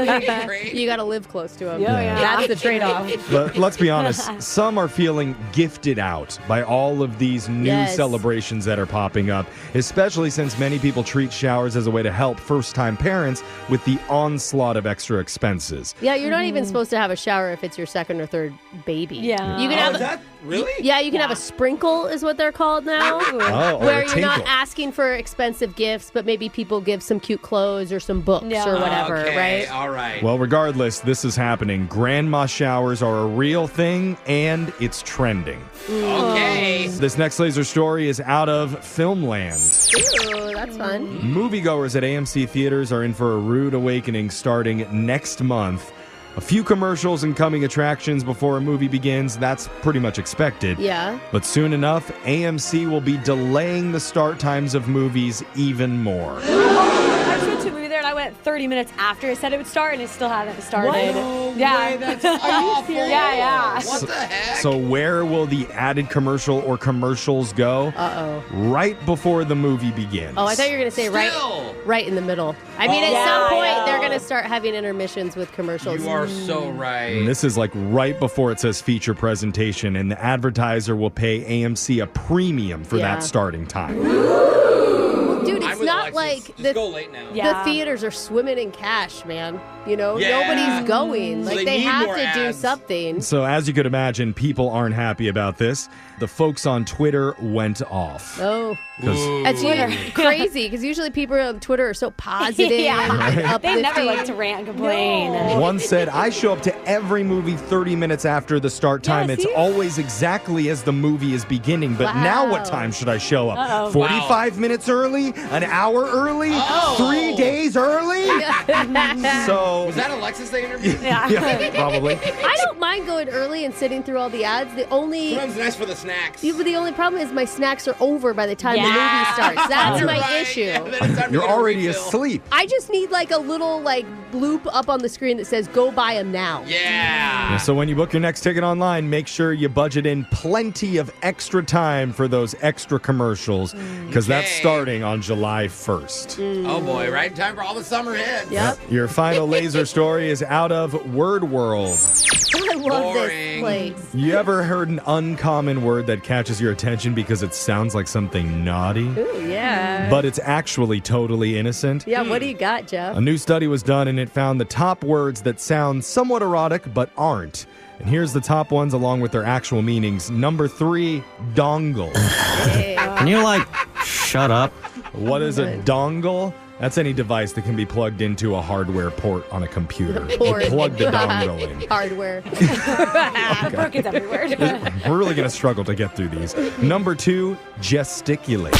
Speaker 8: trade.
Speaker 1: You got to live close to them.
Speaker 6: Yeah.
Speaker 1: That's the trade-off.
Speaker 9: But let's be honest, some are feeling gifted out by all of these new celebrations that are popping up, especially since many people treat showers as a way to help first-time parents with the onslaught of extra expenses.
Speaker 1: Yeah, you're not even supposed to have a shower if it's your second or third baby.
Speaker 6: Yeah.
Speaker 1: You can have
Speaker 8: is that really?
Speaker 1: Yeah, you can have a sprinkle is what they're called now.
Speaker 9: Oh, or
Speaker 1: where
Speaker 9: a
Speaker 1: you're not
Speaker 9: tinkle.
Speaker 1: asking for expensive gifts, but maybe people give some cute clothes videos or some books or whatever,
Speaker 8: okay,
Speaker 1: right?
Speaker 8: All right.
Speaker 9: Well, regardless, this is happening. Grandma showers are a real thing, and it's trending.
Speaker 8: Okay.
Speaker 9: This next laser story is out of Filmland.
Speaker 1: Ooh, that's fun.
Speaker 9: Moviegoers at AMC theaters are in for a rude awakening starting next month. A few commercials and coming attractions before a movie begins. That's pretty much expected.
Speaker 1: Yeah.
Speaker 9: But soon enough, AMC will be delaying the start times of movies even more.
Speaker 6: I just went to a movie there and I went 30 minutes after it said it would start and it still hasn't started.
Speaker 8: No
Speaker 6: yeah.
Speaker 8: way, that's awful.
Speaker 6: Yeah.
Speaker 8: What the heck?
Speaker 9: So where will the added commercial or commercials go?
Speaker 1: Uh-oh.
Speaker 9: Right before the movie begins.
Speaker 1: Oh, I thought you were going to say right in the middle. I mean, at some point, they're going to start having intermissions with commercials.
Speaker 8: You are so right.
Speaker 9: And this is like right before it says feature presentation, and the advertiser will pay AMC a premium for that starting time.
Speaker 1: Dude, it's not like
Speaker 8: Just go late now.
Speaker 1: the theaters are swimming in cash, man. You know,
Speaker 8: Yeah.
Speaker 1: nobody's going.
Speaker 8: So
Speaker 1: Like,
Speaker 8: they
Speaker 1: they
Speaker 8: need
Speaker 1: have
Speaker 8: more
Speaker 1: to do
Speaker 8: ads.
Speaker 1: something.
Speaker 9: So as you could imagine, people aren't happy about this. The folks on Twitter went off.
Speaker 1: Oh.
Speaker 9: 'Cause-
Speaker 1: That's crazy, because usually people on Twitter are so positive and
Speaker 6: They
Speaker 1: uplifting.
Speaker 6: never like to rant and complain.
Speaker 9: One said, I show up to every movie 30 minutes after the start time. It's always exactly as the movie is beginning. But now what time should I show up?
Speaker 6: Uh-oh.
Speaker 9: 45 minutes early? An hour early? 3 days early? So...
Speaker 8: Was that Alexis they interviewed?
Speaker 9: Yeah, probably.
Speaker 1: I don't mind going early and sitting through all the ads. The only
Speaker 8: Sometimes nice for the snacks.
Speaker 1: but the only problem is my snacks are over by the time the movie starts. That's
Speaker 8: You're
Speaker 1: my
Speaker 8: right.
Speaker 1: issue.
Speaker 8: Yeah, then it's time to
Speaker 9: You're
Speaker 8: get a
Speaker 9: already
Speaker 8: refill.
Speaker 9: asleep.
Speaker 1: I just need like a little like bloop up on the screen that says "Go buy them now."
Speaker 8: Yeah.
Speaker 9: So when you book your next ticket online, make sure you budget in plenty of extra time for those extra commercials, because that's
Speaker 8: Okay.
Speaker 9: starting on July 1st.
Speaker 8: Oh boy, right in time for all the summer hits.
Speaker 1: Yep.
Speaker 9: Your final laser story is out of Word World.
Speaker 1: I love this
Speaker 8: Boring.
Speaker 1: place.
Speaker 9: You ever heard an uncommon word that catches your attention because it sounds like something naughty?
Speaker 1: Ooh, yeah.
Speaker 9: But it's actually totally innocent?
Speaker 1: Yeah, what do you got, Jeff?
Speaker 9: A new study was done and it found the top words that sound somewhat erotic but aren't. And here's the top ones along with their actual meanings. Number 3, dongle.
Speaker 12: Can you, shut up?
Speaker 9: What is a dongle? That's any device that can be plugged into a hardware port on a computer.
Speaker 1: Port.
Speaker 9: You plug the dongle in.
Speaker 1: Hardware.
Speaker 6: Brooke is everywhere.
Speaker 9: We're really going to struggle to get through these. Number 2, gesticulate.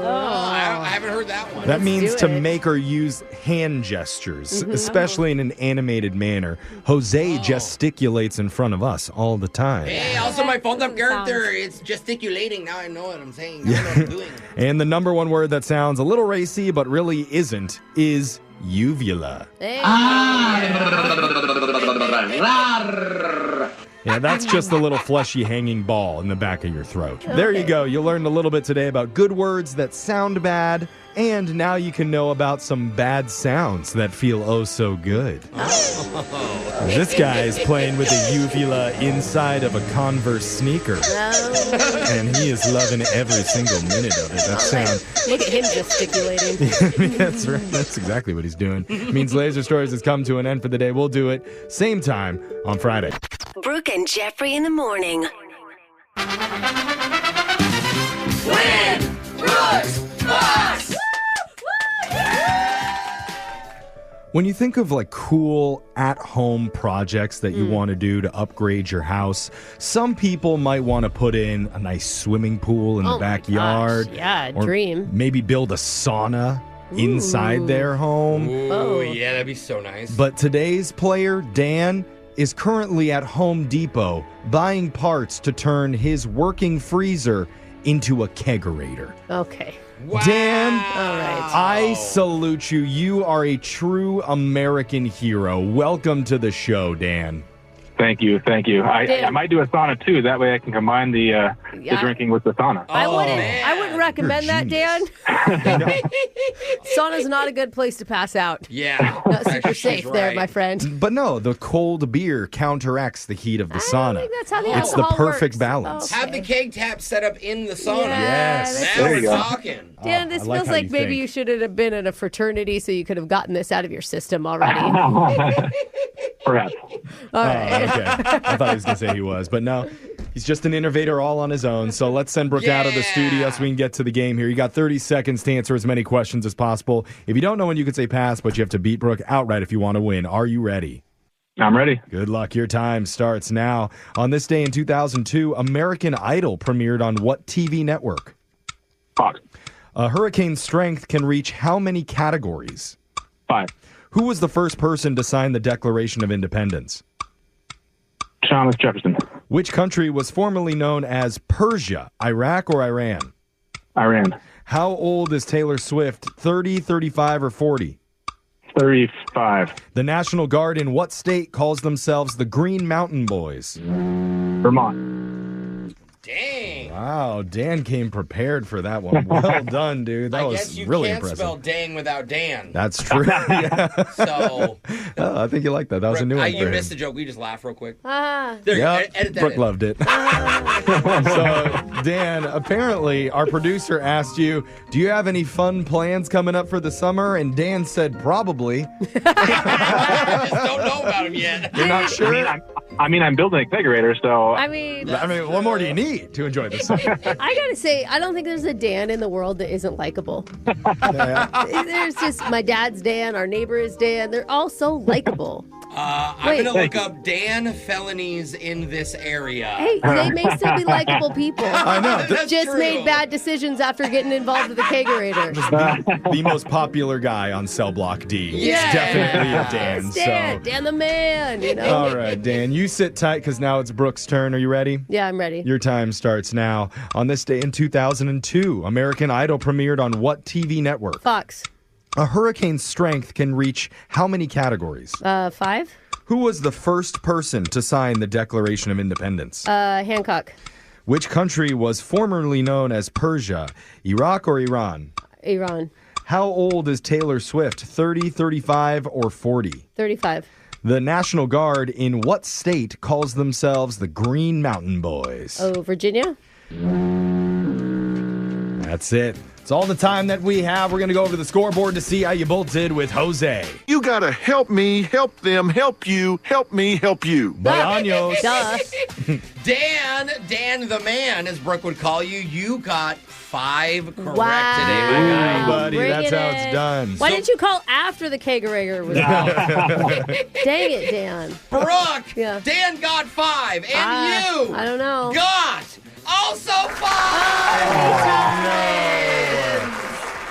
Speaker 8: I haven't heard that one.
Speaker 9: That means to
Speaker 1: do it.
Speaker 9: make or use hand gestures, especially in an animated manner. Jose gesticulates in front of us all the time.
Speaker 8: Hey, also my phoned up character, it's gesticulating. Now I know what I'm saying. Now I know what I'm doing.
Speaker 9: And the number one word that sounds a little racy but really isn't is uvula.
Speaker 1: Hey.
Speaker 9: Yeah, that's just the little fleshy hanging ball in the back of your throat. There you go. You learned a little bit today about good words that sound bad, and now you can know about some bad sounds that feel oh so good. This guy is playing with a uvula inside of a Converse sneaker, and he is loving every single minute of it. That sound.
Speaker 1: Look at him gesticulating.
Speaker 9: That's right. That's exactly what he's doing. Means Laser Stories has come to an end for the day. We'll do it same time on Friday.
Speaker 3: Brooke and Jeffrey in the morning.
Speaker 8: Win! Brooks! Box!
Speaker 9: When you think of cool at-home projects that you want to do to upgrade your house, some people might want to put in a nice swimming pool in the backyard.
Speaker 1: Gosh. Yeah,
Speaker 9: or
Speaker 1: dream.
Speaker 9: Maybe build a sauna inside their home.
Speaker 8: Ooh, yeah, that'd be so nice.
Speaker 9: But today's player, Dan, is currently at Home Depot buying parts to turn his working freezer into a kegerator.
Speaker 1: Okay.
Speaker 8: Wow.
Speaker 9: Dan,
Speaker 1: All right.
Speaker 9: I salute you. You are a true American hero. Welcome to the show, Dan.
Speaker 13: Thank you. I might do a sauna too. That way I can combine the drinking with the sauna.
Speaker 1: I wouldn't recommend that, Dan. Sauna's not a good place to pass out.
Speaker 8: Yeah.
Speaker 1: Not super
Speaker 8: She's
Speaker 1: safe there,
Speaker 8: right.
Speaker 1: my friend.
Speaker 9: But no, the cold beer counteracts the heat of the sauna.
Speaker 1: think that's how the
Speaker 9: It's the
Speaker 1: alcohol
Speaker 9: perfect
Speaker 1: works.
Speaker 9: balance.
Speaker 8: Have the keg tap set up in the sauna.
Speaker 9: Yes.
Speaker 8: Now
Speaker 13: There
Speaker 8: we're
Speaker 13: you go.
Speaker 8: talking.
Speaker 1: Dan, this
Speaker 9: I like
Speaker 1: feels
Speaker 9: how
Speaker 1: like
Speaker 9: you
Speaker 1: maybe
Speaker 9: think.
Speaker 1: you should have been in a fraternity so you could have gotten this out of your system already.
Speaker 13: Perhaps.
Speaker 1: All right.
Speaker 9: Okay. I thought he was going to say he was, but no. He's just an innovator all on his own. So let's send Brooke out of the studio so we can get to the game here. You got 30 seconds to answer as many questions as possible. If you don't know when, you can say pass, but you have to beat Brooke outright if you want to win. Are you ready?
Speaker 13: I'm ready.
Speaker 9: Good luck. Your time starts now. On this day in 2002, American Idol premiered on what TV network?
Speaker 13: Fox.
Speaker 9: A hurricane's strength can reach how many categories?
Speaker 13: 5.
Speaker 9: Who was the first person to sign the Declaration of Independence?
Speaker 13: Thomas Jefferson.
Speaker 9: Which country was formerly known as Persia, Iraq, or Iran?
Speaker 13: Iran.
Speaker 9: How old is Taylor Swift, 30, 35, or 40?
Speaker 13: 35.
Speaker 9: The National Guard in what state calls themselves the Green Mountain Boys?
Speaker 13: Vermont.
Speaker 8: Dang.
Speaker 9: Wow, Dan came prepared for that one. Well done, dude. That
Speaker 8: I
Speaker 9: was
Speaker 8: guess you
Speaker 9: really
Speaker 8: can't
Speaker 9: impressive.
Speaker 8: spell dang without Dan.
Speaker 9: That's true. Yeah.
Speaker 8: So,
Speaker 9: I think you like that. That was a new one for
Speaker 8: you
Speaker 9: him.
Speaker 8: missed the joke. We just laugh real quick.
Speaker 1: Ah.
Speaker 8: There you go.
Speaker 9: Yep.
Speaker 8: Edit that
Speaker 9: Brooke
Speaker 8: in.
Speaker 9: loved it. So, Dan, apparently our producer asked you, do you have any fun plans coming up for the summer? And Dan said, probably.
Speaker 8: I just don't know about him yet.
Speaker 9: You're not sure?
Speaker 13: I'm building a kegerator, so...
Speaker 1: I mean,
Speaker 9: what more do you need to enjoy the summer?
Speaker 1: I gotta say, I don't think there's a Dan in the world that isn't likable. There's just my dad's Dan, our neighbor is Dan. They're all so likable.
Speaker 8: I'm going to look up Dan felonies in this area.
Speaker 1: Hey, they may still be likable people.
Speaker 9: I know.
Speaker 1: Just
Speaker 8: true.
Speaker 1: made bad decisions after getting involved with the kegerator.
Speaker 9: The most popular guy on Cell Block D.
Speaker 1: Yeah.
Speaker 9: It's definitely a Dan.
Speaker 1: It's Dan,
Speaker 9: So.
Speaker 1: Dan the man, you know.
Speaker 9: All right, Dan, you sit tight because now it's Brooke's turn. Are you ready?
Speaker 1: Yeah, I'm ready.
Speaker 9: Your time starts now. On this day in 2002, American Idol premiered on what TV network?
Speaker 1: Fox.
Speaker 9: A hurricane's strength can reach how many categories?
Speaker 1: 5.
Speaker 9: Who was the first person to sign the Declaration of Independence?
Speaker 1: Hancock.
Speaker 9: Which country was formerly known as Persia, Iraq, or Iran?
Speaker 1: Iran.
Speaker 9: How old is Taylor Swift, 30, 35, or 40?
Speaker 1: 35.
Speaker 9: The National Guard in what state calls themselves the Green Mountain Boys?
Speaker 1: Oh, Virginia?
Speaker 9: That's it. It's all the time that we have. We're going to go over to the scoreboard to see how you both did with Jose.
Speaker 16: You got to help me, help them, help you, help me, help you.
Speaker 9: Bayanos.
Speaker 8: Dan the man, as Brooke would call you, you got 5 correct today, my guy.
Speaker 9: Buddy, that's how it's done.
Speaker 1: Why didn't you call after the kegerator was out? Dang it, Dan.
Speaker 8: Brooke,
Speaker 1: Yeah.
Speaker 8: Dan got 5, and you
Speaker 1: I don't know.
Speaker 8: got also 5.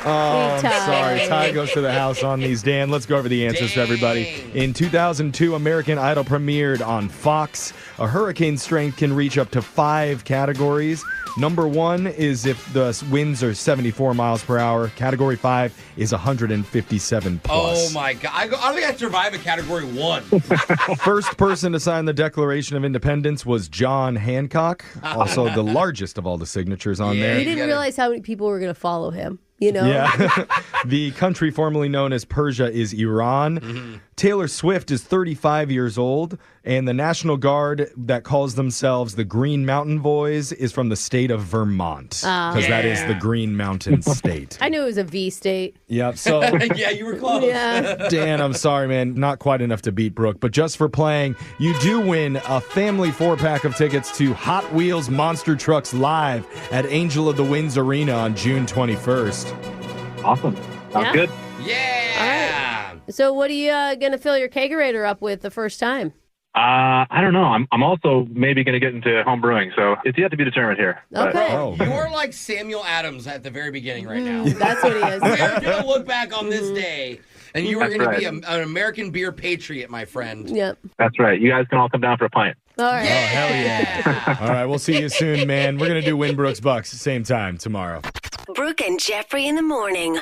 Speaker 9: Oh, I'm
Speaker 1: Tie.
Speaker 9: sorry. Tie goes to the house on these. Dan, let's go over the answers for everybody. In 2002, American Idol premiered on Fox. A hurricane's strength can reach up to 5 categories. Number 1 is if the winds are 74 miles per hour. Category 5 is 157 plus.
Speaker 8: Oh, my God. I don't think I'd survive a Category 1.
Speaker 9: First person to sign the Declaration of Independence was John Hancock, also the largest of all the signatures on there.
Speaker 1: He didn't realize how many people were going to follow him. You know?
Speaker 9: Yeah. The country formerly known as Persia is Iran. Taylor Swift is 35 years old, and the National Guard that calls themselves the Green Mountain Boys is from the state of Vermont, because that is the Green Mountain state.
Speaker 1: I knew it was a V state.
Speaker 9: Yep. So,
Speaker 8: Yeah, you were close.
Speaker 1: Yeah.
Speaker 9: Dan, I'm sorry, man. Not quite enough to beat Brooke, but just for playing, you do win a family 4-pack of tickets to Hot Wheels Monster Trucks Live at Angel of the Winds Arena on June 21st.
Speaker 13: Awesome. Sounds
Speaker 1: Yeah.
Speaker 13: good.
Speaker 8: Yeah.
Speaker 1: So what are you going to fill your kegerator up with the first time?
Speaker 13: I don't know. I'm also maybe going to get into home brewing, so it's yet to be determined here. But-
Speaker 1: Okay.
Speaker 8: You're like Samuel Adams at the very beginning right now.
Speaker 1: That's what he is.
Speaker 8: We're going to look back on this day, and you are
Speaker 13: That's
Speaker 8: going to be
Speaker 13: right.
Speaker 8: an American beer patriot, my friend.
Speaker 1: Yep.
Speaker 13: That's right. You guys can all come down for a pint.
Speaker 1: All right.
Speaker 9: Oh, hell yeah. All right, we'll see you soon, man. We're going to do Win Brooks Bucks same time tomorrow.
Speaker 3: Brooke and Jeffrey in the morning.